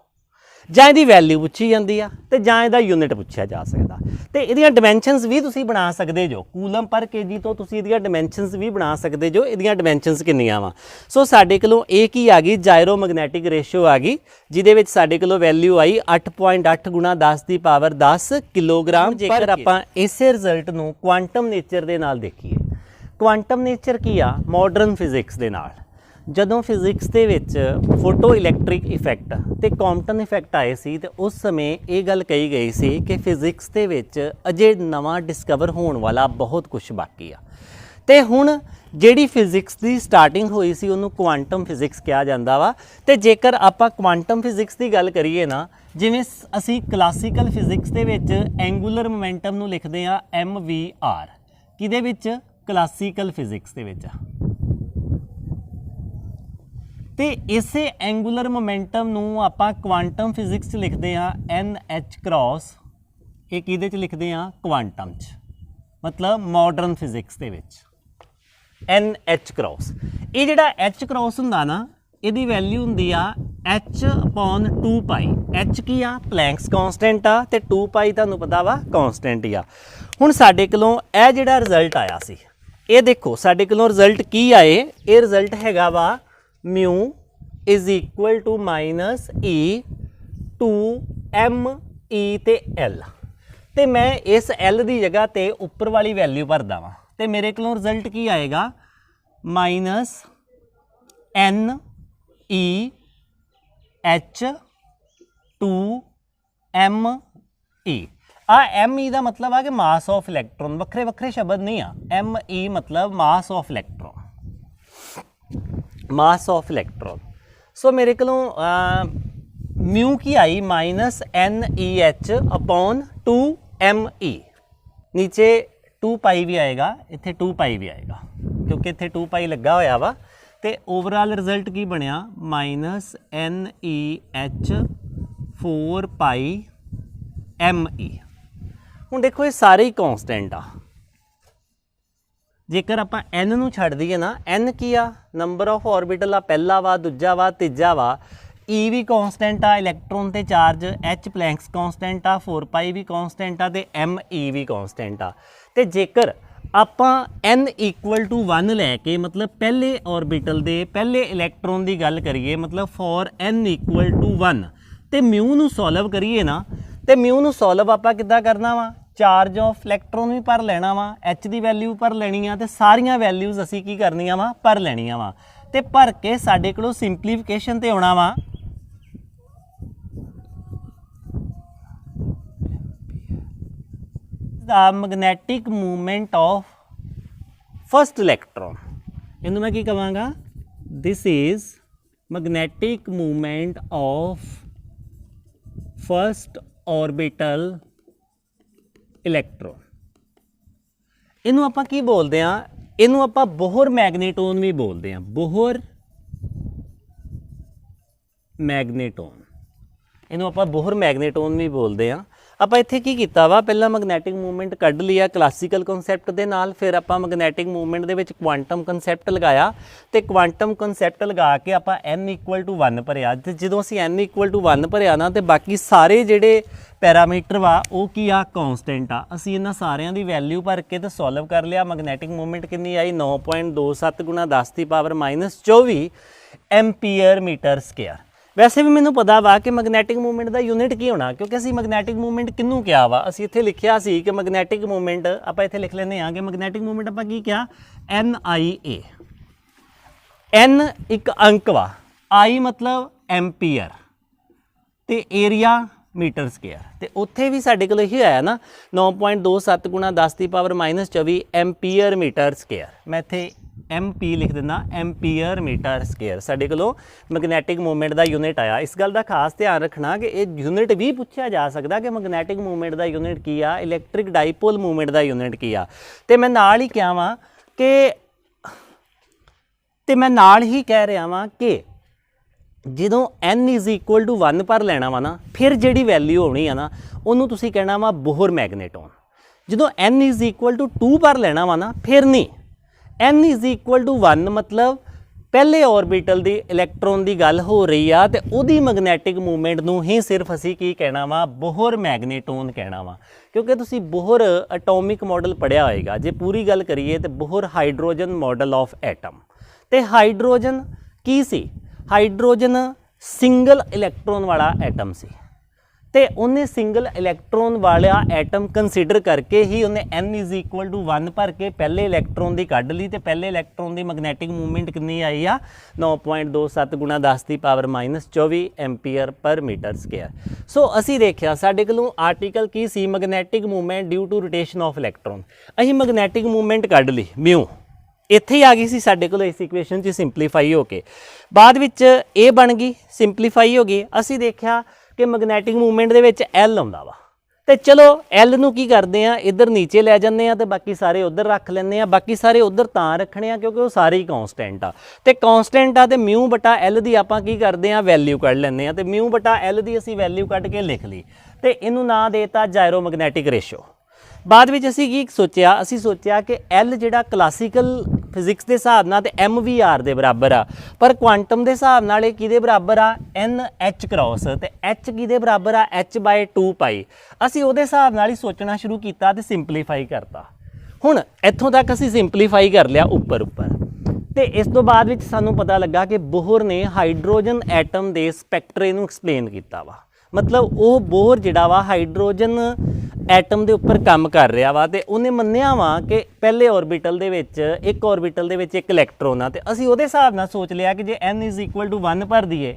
जां इहदी वैल्यू पूछी जाती आ ते जां इहदा यूनिट पूछा जा सकता। तो इहदियां डिमेंशनस भी तुसीं बना सकते जो, कूलम पर केजी तो तुसीं इहदियां डिमेंशनस भी बना सकते जो, इहदियां डिमेंशनस किन्नियां वा। सो साडे कोलों ये की आ गई? जायरो मैगनैटिक रेशो आ गई, जिहदे विच साडे कोलों वैल्यू आई 8.8 गुणा 10 की पावर 10 किलोग्राम। जेकर आपां इसे रिजल्ट नूं क्वांटम नेचर दे नाल देखीए, क्वांटम नेचर की आ? मॉडर्न फिजिक्स दे नाल। ਜਦੋਂ ਫਿਜ਼ਿਕਸ ਦੇ ਵਿੱਚ ਫੋਟੋ ਇਲੈਕਟ੍ਰਿਕ ਇਫੈਕਟ ਤੇ ਕੌਂਪਟਨ ਇਫੈਕਟ ਆਏ ਸੀ ਤੇ ਉਸ ਸਮੇਂ ਇਹ ਗੱਲ ਕਹੀ ਗਈ ਸੀ ਕਿ ਫਿਜ਼ਿਕਸ ਦੇ ਵਿੱਚ ਅਜੇ ਨਵਾਂ ਡਿਸਕਵਰ ਹੋਣ ਵਾਲਾ ਬਹੁਤ ਕੁਝ ਬਾਕੀ ਆ ਤੇ ਹੁਣ ਜਿਹੜੀ ਫਿਜ਼ਿਕਸ ਦੀ ਸਟਾਰਟਿੰਗ ਹੋਈ ਸੀ ਉਹਨੂੰ ਕੁਆਂਟਮ ਫਿਜ਼ਿਕਸ ਕਿਹਾ ਜਾਂਦਾ ਵਾ। ਤੇ ਜੇਕਰ ਆਪਾਂ ਕੁਆਂਟਮ ਫਿਜ਼ਿਕਸ ਦੀ ਗੱਲ ਕਰੀਏ ਨਾ, ਜਿਵੇਂ ਅਸੀਂ ਕਲਾਸੀਕਲ ਫਿਜ਼ਿਕਸ ਦੇ ਵਿੱਚ ਐਂਗੂਲਰ ਮੋਮੈਂਟਮ ਨੂੰ ਲਿਖਦੇ ਆ MVR, ਕਿਹਦੇ ਵਿੱਚ? ਕਲਾਸੀਕਲ ਫਿਜ਼ਿਕਸ ਦੇ ਵਿੱਚ। ਤੇ ਇਸੇ ਐਂਗੂਲਰ ਮੋਮੈਂਟਮ ਨੂੰ ਆਪਾਂ ਕੁਆਂਟਮ ਫਿਜ਼ਿਕਸ 'ਚ ਲਿਖਦੇ ਹਾਂ NH ਕ੍ਰਾਸ। ਇਹ ਕਿਹਦੇ 'ਚ ਲਿਖਦੇ ਹਾਂ? ਕੁਆਂਟਮ 'ਚ, ਮਤਲਬ ਮਾਡਰਨ ਫਿਜ਼ਿਕਸ ਦੇ ਵਿੱਚ NH ਕ੍ਰਾਸ। ਇਹ ਜਿਹੜਾ H ਕ੍ਰਾਸ ਹੁੰਦਾ ਨਾ, ਇਹਦੀ ਵੈਲਿਊ ਹੁੰਦੀ ਆ H/2π। H ਕੀ ਆ? ਪਲੈਂਕਸ ਕੌਂਸਟੈਂਟ ਆ, ਤੇ 2π ਤੁਹਾਨੂੰ ਪਤਾ ਵਾ ਕੌਂਸਟੈਂਟ ਹੀ ਆ। ਹੁਣ ਸਾਡੇ ਕੋਲੋਂ ਇਹ ਜਿਹੜਾ ਰਿਜ਼ਲਟ ਆਇਆ ਸੀ, ਇਹ ਦੇਖੋ ਸਾਡੇ ਕੋਲੋਂ ਰਿਜ਼ਲਟ ਕੀ ਆਏ। ਇਹ ਰਿਜ਼ਲਟ ਹੈਗਾ ਵਾ μ = -e 2me ਤੇ l। ਤੇ ਮੈਂ ਇਸ l ਦੀ ਜਗ੍ਹਾ ਤੇ ਉੱਪਰ ਵਾਲੀ ਵੈਲਿਊ ਭਰਦਾ ਵਾਂ, ਤੇ ਮੇਰੇ ਕੋਲੋਂ ਰਿਜ਼ਲਟ ਕੀ ਆਏਗਾ? -NEH 2me। ਆ me ਦਾ ਮਤਲਬ ਆ ਕਿ ਮਾਸ ਆਫ ਇਲੈਕਟ੍ਰੋਨ, ਵੱਖਰੇ ਵੱਖਰੇ ਸ਼ਬਦ ਨਹੀਂ ਆ। me ਮਤਲਬ mass of electron, mass of electron. ਸੋ ਮੇਰੇ ਕੋਲੋਂ ਮਿਊ ਕੀ ਆਈ? -NEH/2me। ਨੀਚੇ 2π ਵੀ ਆਏਗਾ, ਇੱਥੇ 2π ਵੀ ਆਏਗਾ ਕਿਉਂਕਿ ਇੱਥੇ 2π ਲੱਗਾ ਹੋਇਆ ਵਾ। ਤੇ ਓਵਰਆਲ ਰਿਜ਼ਲਟ ਕੀ ਬਣਿਆ? -NEH 4πme। ਹੁਣ ਦੇਖੋ ਇਹ ਸਾਰੇ ਹੀ ਕੌਂਸਟੈਂਟ ਆ। ਜੇਕਰ ਆਪਾਂ n ਨੂੰ ਛੱਡ ਦਈਏ ਨਾ, n ਕੀ ਆ? ਨੰਬਰ ਆਫ ਔਰਬਿਟਲ ਆ, ਪਹਿਲਾ ਵਾ, ਦੂਜਾ ਵਾ, ਤੀਜਾ ਵਾ। E ਵੀ ਕੌਂਸਟੈਂਟ ਆ, ਇਲੈਕਟ੍ਰੋਨ ਤੇ ਚਾਰਜ। H ਪਲੈਂਕਸ ਕੌਂਸਟੈਂਟ ਆ, 4π ਵੀ ਕੌਂਸਟੈਂਟ ਆ, ਤੇ me ਵੀ ਕੌਂਸਟੈਂਟ ਆ। ਤੇ ਜੇਕਰ ਆਪਾਂ n = 1 ਲੈ ਕੇ, ਮਤਲਬ ਪਹਿਲੇ ਔਰਬਿਟਲ ਦੇ ਪਹਿਲੇ ਇਲੈਕਟ੍ਰੋਨ ਦੀ ਗੱਲ ਕਰੀਏ, ਮਤਲਬ ਫੋਰ n = 1, ਤੇ ਮਿਊ ਨੂੰ ਸੋਲਵ ਕਰੀਏ ਨਾ, ਤੇ ਮਿਊ ਨੂੰ ਸੋਲਵ ਆਪਾਂ ਕਿੱਦਾਂ ਕਰਨਾ ਵਾ? ਚਾਰਜ ਆਫ ਇਲੈਕਟ੍ਰੋਨ ਵੀ ਭਰ ਲੈਣਾ ਵਾ, H ਦੀ ਵੈਲਿਊ ਭਰ ਲੈਣੀ ਆ, ਤੇ ਸਾਰੀਆਂ ਵੈਲਿਊਜ਼ ਅਸੀਂ ਕੀ ਕਰਨੀਆਂ ਵਾ? ਭਰ ਲੈਣੀਆਂ ਵਾ। ਤੇ ਭਰ ਕੇ ਸਾਡੇ ਕੋਲੋਂ ਸਿੰਪਲੀਫਿਕੇਸ਼ਨ ਤੇ ਆਉਣਾ ਵਾ। The magnetic movement of first electron, ਇਹਨੂੰ ਮੈਂ ਕੀ ਕਹਾਂਗਾ? This is magnetic movement of first orbital electron। ਇਹਨੂੰ ਆਪਾਂ ਕੀ ਬੋਲਦੇ ਆ? ਇਹਨੂੰ ਆਪਾਂ ਬੋਹਰ ਮੈਗਨੇਟੋਨ ਵੀ ਬੋਲਦੇ ਆ, ਬੋਹਰ ਮੈਗਨੇਟੋਨ। ਇਹਨੂੰ ਆਪਾਂ ਬੋਹਰ ਮੈਗਨੇਟੋਨ ਵੀ ਬੋਲਦੇ ਆ। ਆਪਾਂ ਇੱਥੇ ਕੀ ਕੀਤਾ ਵਾ? ਪਹਿਲਾਂ ਮੈਗਨੈਟਿਕ ਮੂਵਮੈਂਟ ਕੱਢ ਲਿਆ ਕਲਾਸੀਕਲ ਕਨਸੈਪਟ ਦੇ ਨਾਲ, ਫਿਰ ਆਪਾਂ ਮੈਗਨੈਟਿਕ ਮੂਵਮੈਂਟ ਦੇ ਵਿੱਚ ਕੁਆਂਟਮ ਕਨਸੈਪਟ ਲਗਾਇਆ, ਤੇ ਕੁਆਂਟਮ ਕਨਸੈਪਟ ਲਗਾ ਕੇ ਆਪਾਂ n = 1 ਭਰਿਆ। ਤੇ ਜਦੋਂ ਅਸੀਂ n = 1 ਭਰਿਆ ਨਾ, ਤੇ ਬਾਕੀ ਸਾਰੇ ਜਿਹੜੇ ਪੈਰਾਮੀਟਰ ਵਾ ਉਹ ਕੀ ਆ? ਕੌਂਸਟੈਂਟ ਆ। ਅਸੀਂ ਇਹਨਾਂ ਸਾਰਿਆਂ ਦੀ ਵੈਲਿਊ ਭਰ ਕੇ ਤੇ ਸੋਲਵ ਕਰ ਲਿਆ। ਮੈਗਨੈਟਿਕ ਮੂਵਮੈਂਟ ਕਿੰਨੀ ਆਈ? 9.27 × 10⁻⁻24 ਐਂਪੀਅਰ ਮੀਟਰ ਸਕੁਅਰ। ਵੈਸੇ ਵੀ ਮੈਨੂੰ ਪਤਾ ਵਾ ਕਿ ਮੈਗਨੈਟਿਕ ਮੂਵਮੈਂਟ ਦਾ ਯੂਨਿਟ ਕੀ ਹੋਣਾ, ਕਿਉਂਕਿ ਅਸੀਂ ਮੈਗਨੈਟਿਕ ਮੂਵਮੈਂਟ ਕਿਹਨੂੰ ਕਿਹਾ ਵਾ? ਅਸੀਂ ਇੱਥੇ ਲਿਖਿਆ ਸੀ ਕਿ ਮੈਗਨੈਟਿਕ ਮੂਵਮੈਂਟ, ਆਪਾਂ ਇੱਥੇ ਲਿਖ ਲੈਂਦੇ ਹਾਂ ਕਿ ਮੈਗਨੈਟਿਕ ਮੂਵਮੈਂਟ ਆਪਾਂ ਕੀ ਕਿਹਾ? NIA। n ਇੱਕ ਅੰਕ ਵਾ, I ਮਤਲਬ ਐਂਪੀਅਰ, ਤੇ ਏਰੀਆ ਮੀਟਰ ਸਕੁਅਰ। ਤੇ ਉੱਥੇ ਵੀ ਸਾਡੇ ਕੋਲ ਇਹੀ ਆਇਆ ਨਾ, 9.27 × 10⁻⁻24 ਐਂਪੀਅਰ ਮੀਟਰ ਸਕੁਅਰ। ਮੈਂ ਇੱਥੇ MP ਲਿਖ ਦਿੰਦਾ, ਐਂਪੀਅਰ ਮੀਟਰ ਸਕੁਅਰ। ਸਾਡੇ ਕੋਲੋਂ ਮੈਗਨੈਟਿਕ ਮੂਵਮੈਂਟ ਦਾ ਯੂਨਿਟ ਆਇਆ। ਇਸ ਗੱਲ ਦਾ ਖਾਸ ਧਿਆਨ ਰੱਖਣਾ ਕਿ ਇਹ ਯੂਨਿਟ ਵੀ ਪੁੱਛਿਆ ਜਾ ਸਕਦਾ ਕਿ ਮੈਗਨੈਟਿਕ ਮੂਵਮੈਂਟ ਦਾ ਯੂਨਿਟ ਕੀ ਆ, ਇਲੈਕਟ੍ਰਿਕ ਡਾਈਪੋਲ ਮੂਵਮੈਂਟ ਦਾ ਯੂਨਿਟ ਕੀ ਆ। ਤੇ ਮੈਂ ਨਾਲ ਹੀ ਕਿਹਾ ਵਾਂ ਕਿ ਕਹਿ ਰਿਹਾ ਵਾਂ ਕਿ ਜਦੋਂ n = 1 ਭਰ ਲੈਣਾ ਵਾ ਨਾ, ਫਿਰ ਜਿਹੜੀ ਵੈਲਿਊ ਹੋਣੀ ਆ ਨਾ, ਉਹਨੂੰ ਤੁਸੀਂ ਕਹਿਣਾ ਵਾ ਬੋਹਰ ਮੈਗਨੇਟੋਨ। ਜਦੋਂ n = 2 ਭਰ ਲੈਣਾ ਵਾ ਨਾ, ਫਿਰ ਨਹੀਂ। n = 1 ਮਤਲਬ ਪਹਿਲੇ ਔਰਬਿਟਲ ਦੀ ਇਲੈਕਟ੍ਰੋਨ ਦੀ ਗੱਲ ਹੋ ਰਹੀ ਆ, ਤੇ ਉਹਦੀ ਮੈਗਨੈਟਿਕ ਮੂਵਮੈਂਟ ਨੂੰ ਹੀ ਸਿਰਫ ਅਸੀਂ ਕੀ ਕਹਿਣਾ ਵਾ? ਬੋਹਰ ਮੈਗਨੇਟੋਨ ਕਹਿਣਾ ਵਾ। ਕਿਉਂਕਿ ਤੁਸੀਂ ਬੋਹਰ ਐਟੋਮਿਕ ਮਾਡਲ ਪੜ੍ਹਿਆ ਹੋਏਗਾ। ਜੇ ਪੂਰੀ ਗੱਲ ਕਰੀਏ ਤੇ ਬੋਹਰ ਹਾਈਡਰੋਜਨ ਮਾਡਲ ਆਫ ਐਟਮ। ਤੇ ਹਾਈਡਰੋਜਨ ਕੀ ਸੀ? ਹਾਈਡਰੋਜਨ ਸਿੰਗਲ ਇਲੈਕਟ੍ਰੋਨ ਵਾਲਾ ਐਟਮ ਸੀ, ਤੇ ਉਹਨੇ ਸਿੰਗਲ ਇਲੈਕਟ੍ਰੋਨ ਵਾਲਾ ਐਟਮ ਕੰਸੀਡਰ ਕਰਕੇ ਹੀ ਉਹਨੇ n = 1 ਭਰ ਕੇ ਪਹਿਲੇ ਇਲੈਕਟ੍ਰੋਨ ਦੀ ਕੱਢ ਲਈ। ਤੇ ਪਹਿਲੇ ਇਲੈਕਟ੍ਰੋਨ ਦੀ ਮੈਗਨੈਟਿਕ ਮੂਵਮੈਂਟ ਕਿੰਨੀ ਆਈ ਆ? 9.27 × 10⁻⁻24 ਐਂਪੀਅਰ ਪਰ ਮੀਟਰ ਸਕੁਅਰ। ਸੋ ਅਸੀਂ ਦੇਖਿਆ ਸਾਡੇ ਕੋਲੋਂ ਆਰਟੀਕਲ ਕੀ ਸੀ? Magnetic movement due to rotation of electron. ਅਸੀਂ ਮੈਗਨੈਟਿਕ ਮੂਵਮੈਂਟ ਕੱਢ ਲਈ, ਮਿਊ ਇੱਥੇ ਹੀ ਆ ਗਈ ਸੀ ਸਾਡੇ ਕੋਲ ਇਸ ਇਕੁਏਸ਼ਨ 'ਚ ਸਿੰਪਲੀਫਾਈ ਹੋ ਕੇ। ਬਾਅਦ ਵਿੱਚ ਇਹ ਬਣ ਗਈ, ਸਿੰਪਲੀਫਾਈ ਹੋ ਗਈ। ਅਸੀਂ ਦੇਖਿਆ ਕਿ ਮੈਗਨੈਟਿਕ ਮੂਵਮੈਂਟ ਦੇ ਵਿੱਚ L ਆਉਂਦਾ ਵਾ, ਤੇ ਚਲੋ L ਨੂੰ ਕੀ ਕਰਦੇ ਆ, ਇੱਧਰ ਨੀਚੇ ਲੈ ਜਾਂਦੇ ਆ ਤੇ ਬਾਕੀ ਸਾਰੇ ਉੱਧਰ ਰੱਖ ਲੈਂਦੇ ਆ। ਬਾਕੀ ਸਾਰੇ ਉੱਧਰ ਤਾਂ ਰੱਖਣੇ ਆ ਕਿਉਂਕਿ ਉਹ ਸਾਰੇ ਹੀ ਕੌਂਸਟੈਂਟ ਆ, ਤੇ ਕੌਂਸਟੈਂਟ ਆ ਤੇ ਮਿਊ ਬਟਾ L ਦੀ ਆਪਾਂ ਕੀ ਕਰਦੇ ਆ, ਵੈਲਿਊ ਕੱਢ ਲੈਂਦੇ ਆ। ਤੇ ਮਿਊ ਬਟਾ L ਦੀ ਅਸੀਂ ਵੈਲਿਊ ਕੱਢ ਕੇ ਲਿਖ ਲਈ ਤੇ ਇਹਨੂੰ ਨਾਂ ਦੇਤਾ ਜਾਇਰੋਮੈਗਨੈਟਿਕ ਰੇਸ਼ੋ। ਬਾਅਦ ਵਿੱਚ ਅਸੀਂ ਕੀ ਸੋਚਿਆ, ਅਸੀਂ ਸੋਚਿਆ ਕਿ L ਜਿਹੜਾ ਕਲਾਸੀਕਲ ਫਿਜ਼ਿਕਸ ਦੇ ਹਿਸਾਬ ਨਾਲ ਤੇ MVR ਦੇ ਬਰਾਬਰ ਆ, ਪਰ ਕੁਆਂਟਮ ਦੇ ਹਿਸਾਬ ਨਾਲ ਇਹ ਕਿਹਦੇ ਬਰਾਬਰ ਆ, NH ਕ੍ਰੋਸ, ਤੇ H ਕਿਹਦੇ ਬਰਾਬਰ ਆ, H/2 ਪਾਈ। ਅਸੀਂ ਉਹਦੇ ਹਿਸਾਬ ਨਾਲ ਹੀ ਸੋਚਣਾ ਸ਼ੁਰੂ ਕੀਤਾ ਤੇ ਸਿੰਪਲੀਫਾਈ ਕਰਤਾ। ਹੁਣ ਇੱਥੋਂ ਤੱਕ ਅਸੀਂ ਸਿੰਪਲੀਫਾਈ ਕਰ ਲਿਆ ਉੱਪਰ ਤੇ ਇਸ ਤੋਂ ਬਾਅਦ ਵਿੱਚ ਸਾਨੂੰ ਪਤਾ ਲੱਗਾ ਕਿ ਬੋਹਰ ਨੇ ਹਾਈਡਰੋਜਨ ਐਟਮ ਦੇ ਸਪੈਕਟਰੇ ਨੂੰ ਐਕਸਪਲੇਨ ਕੀਤਾ ਵਾ। ਮਤਲਬ ਉਹ ਬੋਹਰ ਜਿਹੜਾ ਵਾ ਹਾਈਡਰੋਜਨ ਐਟਮ ਦੇ ਉੱਪਰ ਕੰਮ ਕਰ ਰਿਹਾ ਵਾ ਤੇ ਉਹਨੇ ਮੰਨਿਆ ਵਾ ਕਿ ਪਹਿਲੇ ਔਰਬਿਟਲ ਦੇ ਵਿੱਚ ਇੱਕ ਇਲੈਕਟ੍ਰੋਨ ਆ, ਤੇ ਅਸੀਂ ਉਹਦੇ ਹਿਸਾਬ ਨਾਲ ਸੋਚ ਲਿਆ ਕਿ ਜੇ n = 1 ਭਰ ਦਈਏ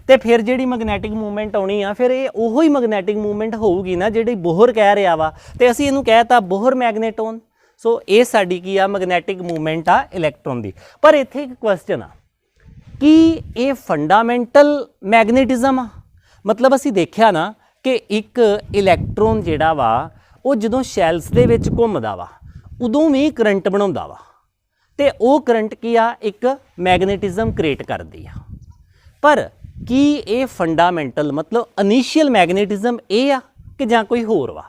ਤੇ ਫਿਰ ਜਿਹੜੀ ਮੈਗਨੈਟਿਕ ਮੂਵਮੈਂਟ ਆਉਣੀ ਆ, ਫਿਰ ਇਹ ਉਹੋ ਹੀ ਮੈਗਨੈਟਿਕ ਮੂਵਮੈਂਟ ਹੋਊਗੀ ਨਾ ਜਿਹੜੀ ਬੋਹਰ ਕਹਿ ਰਿਹਾ ਵਾ, ਤੇ ਅਸੀਂ ਇਹਨੂੰ ਕਹਿਤਾ ਬੋਹਰ ਮੈਗਨੇਟੋਨ। ਸੋ ਇਹ ਸਾਡੀ ਕੀ ਆ, ਮੈਗਨੈਟਿਕ ਮੂਵਮੈਂਟ ਆ ਇਲੈਕਟ੍ਰੋਨ ਦੀ। ਪਰ ਇੱਥੇ ਇੱਕ ਕੁਐਸਚਨ ਆ, ਕੀ ਇਹ ਫੰਡਾਮੈਂਟਲ ਮੈਗਨੇਟਿਜ਼ਮ ਆ? ਮਤਲਬ ਅਸੀਂ ਦੇਖਿਆ ਨਾ ਕਿ ਇੱਕ ਇਲੈਕਟ੍ਰੋਨ ਜਿਹੜਾ ਵਾ ਉਹ ਜਦੋਂ ਸ਼ੈਲਸ ਦੇ ਵਿੱਚ ਘੁੰਮਦਾ ਵਾ ਉਦੋਂ ਵੀ ਕਰੰਟ ਬਣਾਉਂਦਾ ਵਾ, ਤੇ ਉਹ ਕਰੰਟ ਕੀ ਆ, ਇੱਕ ਮੈਗਨੇਟਿਜ਼ਮ ਕ੍ਰੀਏਟ ਕਰਦੀ ਆ। ਪਰ ਕੀ ਇਹ ਫੰਡਾਮੈਂਟਲ ਮਤਲਬ ਇਨੀਸ਼ੀਅਲ ਮੈਗਨੇਟਿਜ਼ਮ ਇਹ ਆ ਕਿ ਜਾਂ ਕੋਈ ਹੋਰ ਵਾ?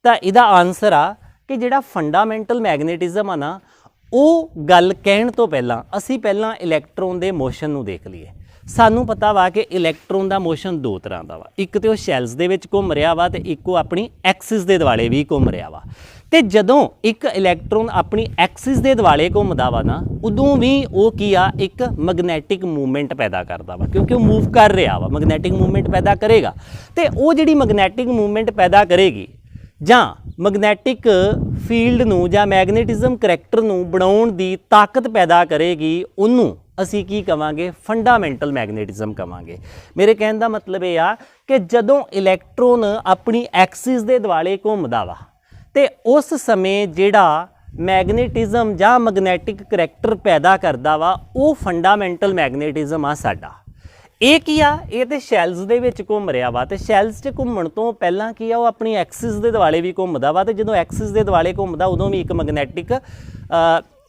ਤਾਂ ਇਹਦਾ ਆਨਸਰ ਆ ਕਿ ਜਿਹੜਾ ਫੰਡਾਮੈਂਟਲ ਮੈਗਨੇਟਿਜ਼ਮ ਆ ਨਾ, ਉਹ ਗੱਲ ਕਹਿਣ ਤੋਂ ਪਹਿਲਾਂ ਅਸੀਂ ਪਹਿਲਾਂ ਇਲੈਕਟ੍ਰੋਨ ਦੇ ਮੋਸ਼ਨ ਨੂੰ ਦੇਖ ਲਈਏ। ਸਾਨੂੰ ਪਤਾ ਵਾ ਕਿ ਇਲੈਕਟ੍ਰੋਨ ਦਾ ਮੋਸ਼ਨ ਦੋ ਤਰ੍ਹਾਂ ਦਾ ਵਾ, ਇੱਕ ਤੇ ਉਹ ਸ਼ੈਲਸ ਦੇ ਵਿੱਚ ਘੁੰਮ ਰਿਹਾ ਵਾ ਤੇ ਇੱਕ ਉਹ ਆਪਣੀ ਐਕਸਿਸ ਦੇ ਦੁਆਲੇ ਵੀ ਘੁੰਮ ਰਿਹਾ ਵਾ। ਤੇ ਜਦੋਂ ਇੱਕ ਇਲੈਕਟ੍ਰੋਨ ਆਪਣੀ ਐਕਸਿਸ ਦੇ ਦੁਆਲੇ ਘੁੰਮਦਾ ਵਾ ਨਾ, ਉਦੋਂ ਵੀ ਉਹ ਕੀ ਆ, ਇੱਕ ਮੈਗਨੈਟਿਕ ਮੂਵਮੈਂਟ ਪੈਦਾ ਕਰਦਾ ਵਾ, ਕਿਉਂਕਿ ਉਹ ਮੂਵ ਕਰ ਰਿਹਾ ਵਾ, ਮੈਗਨੈਟਿਕ ਮੂਵਮੈਂਟ ਪੈਦਾ ਕਰੇਗਾ। ਤੇ ਉਹ ਜਿਹੜੀ ਮੈਗਨੈਟਿਕ ਮੂਵਮੈਂਟ ਪੈਦਾ ਕਰੇਗੀ ਜਾਂ ਮੈਗਨੈਟਿਕ ਫੀਲਡ ਨੂੰ ਜਾਂ ਮੈਗਨੇਟਿਜ਼ਮ ਕਰੈਕਟਰ ਨੂੰ ਬਣਾਉਣ ਦੀ ਤਾਕਤ ਪੈਦਾ ਕਰੇਗੀ, ਉਹਨੂੰ ਅਸੀਂ ਕੀ ਕਵਾਂਗੇ, ਫੰਡਾਮੈਂਟਲ ਮੈਗਨੇਟਿਜ਼ਮ ਕਵਾਂਗੇ। ਮੇਰੇ ਕਹਿਣ ਦਾ ਮਤਲਬ ਇਹ ਆ ਕਿ ਜਦੋਂ ਇਲੈਕਟ੍ਰੋਨ ਆਪਣੀ ਐਕਸਿਸ ਦੇ ਦੁਆਲੇ ਘੁੰਮਦਾ ਵਾ ਤੇ ਉਸ ਸਮੇਂ ਜਿਹੜਾ ਮੈਗਨੇਟਿਜ਼ਮ ਜਾਂ ਮੈਗਨੈਟਿਕ ਕਰੈਕਟਰ ਪੈਦਾ ਕਰਦਾ ਵਾ, ਉਹ ਫੰਡਾਮੈਂਟਲ ਮੈਗਨੇਟਿਜ਼ਮ ਆ ਸਾਡਾ। ਇਹ ਕੀ ਆ, ਇਹ ਤੇ ਸ਼ੈਲਸ ਦੇ ਵਿੱਚ ਘੁੰਮ ਰਿਹਾ ਵਾ, ਤੇ ਸ਼ੈਲਸ 'ਚ ਘੁੰਮਣ ਤੋਂ ਪਹਿਲਾਂ ਕੀ ਆ, ਉਹ ਆਪਣੀ ਐਕਸਿਸ ਦੇ ਦੁਆਲੇ ਵੀ ਘੁੰਮਦਾ ਵਾ, ਤੇ ਜਦੋਂ ਐਕਸਿਸ ਦੇ ਦੁਆਲੇ ਘੁੰਮਦਾ ਉਦੋਂ ਵੀ ਇੱਕ ਮੈਗਨੈਟਿਕ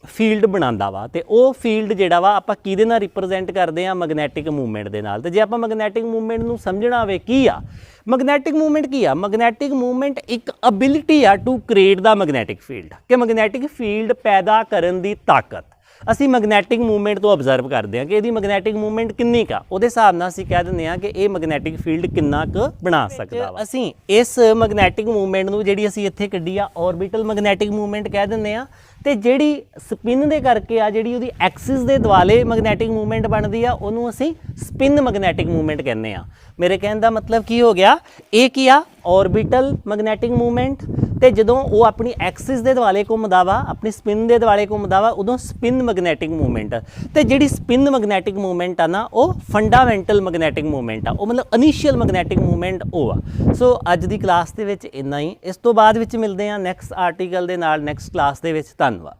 ਫੀਲਡ ਬਣਾਉਂਦਾ ਵਾ। ਤੇ ਉਹ ਫੀਲਡ ਜਿਹੜਾ ਵਾ ਆਪਾਂ ਕਿਹਦੇ ਨਾਲ ਰਿਪਰੈਜ਼ੈਂਟ ਕਰਦੇ ਆ, ਮੈਗਨੈਟਿਕ ਮੂਵਮੈਂਟ ਦੇ ਨਾਲ। ਤੇ ਜੇ ਆਪਾਂ ਮੈਗਨੈਟਿਕ ਮੂਵਮੈਂਟ ਨੂੰ ਸਮਝਣਾ ਹੋਵੇ ਕੀ ਆ, ਮੈਗਨੈਟਿਕ ਮੂਵਮੈਂਟ ਕੀ ਆ, ਮੈਗਨੈਟਿਕ ਮੂਵਮੈਂਟ ਇੱਕ ਅਬਿਲਿਟੀ ਆ to create the magnetic field, ਕਿ ਮੈਗਨੈਟਿਕ ਫੀਲਡ ਪੈਦਾ ਕਰਨ ਦੀ ਤਾਕਤ ਅਸੀਂ ਮੈਗਨੈਟਿਕ ਮੂਵਮੈਂਟ ਤੋਂ ਅਬਜ਼ਰਵ ਕਰਦੇ ਹਾਂ ਕਿ ਇਹਦੀ ਮੈਗਨੈਟਿਕ ਮੂਵਮੈਂਟ ਕਿੰਨੀ ਕਾ, ਉਹਦੇ ਹਿਸਾਬ ਨਾਲ ਅਸੀਂ ਕਹਿ ਦਿੰਦੇ ਹਾਂ ਕਿ ਇਹ ਮੈਗਨੈਟਿਕ ਫੀਲਡ ਕਿੰਨਾ ਕੁ ਬਣਾ ਸਕਦਾ ਵਾ। ਅਸੀਂ ਇਸ ਮੈਗਨੈਟਿਕ ਮੂਵਮੈਂਟ ਨੂੰ ਜਿਹੜੀ ਅਸੀਂ ਇੱਥੇ ਕੱਢੀ ਆ, ਆਰਬਿਟਲ ਮੈਗਨੈਟਿਕ ਮੂਵਮੈਂਟ ਕਹਿ ਦਿੰਦੇ ਆ। ਤੇ ਜਿਹੜੀ ਸਪਿਨ ਦੇ ਕਰਕੇ ਆ, ਜਿਹੜੀ ਉਹਦੀ ਐਕਸਿਸ ਦੇ ਦੁਆਲੇ ਮੈਗਨੈਟਿਕ ਮੂਵਮੈਂਟ ਬਣਦੀ ਆ, ਉਹਨੂੰ ਅਸੀਂ ਸਪਿਨ ਮੈਗਨੈਟਿਕ ਮੂਵਮੈਂਟ ਕਹਿੰਦੇ ਆ। ਮੇਰੇ ਕਹਿਣ ਦਾ ਮਤਲਬ ਕੀ ਹੋ ਗਿਆ, ਇਹ ਕੀ ਆ, ਆਰਬਿਟਲ ਮੈਗਨੈਟਿਕ ਮੂਵਮੈਂਟ। ਤੇ ਜਦੋਂ ਉਹ ਆਪਣੀ ਐਕਸਿਸ ਦੇ ਦੁਆਲੇ ਘੁੰਮਦਾ ਵਾ, ਆਪਣੀ ਸਪਿਨ ਦੇ ਦੁਆਲੇ ਘੁੰਮਦਾ ਵਾ, ਉਦੋਂ ਸਪਿਨ ਮੈਗਨੈਟਿਕ ਮੂਵਮੈਂਟ। ਤੇ ਜਿਹੜੀ ਸਪਿਨ ਮੈਗਨੈਟਿਕ ਮੂਵਮੈਂਟ ਆ ਨਾ, ਉਹ ਫੰਡਾਮੈਂਟਲ ਮੈਗਨੈਟਿਕ ਮੂਵਮੈਂਟ ਆ, ਉਹ ਮਤਲਬ ਇਨੀਸ਼ੀਅਲ ਮੈਗਨੈਟਿਕ ਮੂਵਮੈਂਟ ਉਹ ਆ। ਸੋ ਅੱਜ ਦੀ ਕਲਾਸ ਦੇ ਵਿੱਚ ਇੰਨਾ ਹੀ। ਇਸ ਤੋਂ ਬਾਅਦ ਵਿੱਚ ਮਿਲਦੇ ਹਾਂ ਨੈਕਸਟ ਆਰਟੀਕਲ ਦੇ ਨਾਲ ਨੈਕਸਟ ਕਲਾਸ ਦੇ ਵਿੱਚ। ਧੰਨਵਾਦ।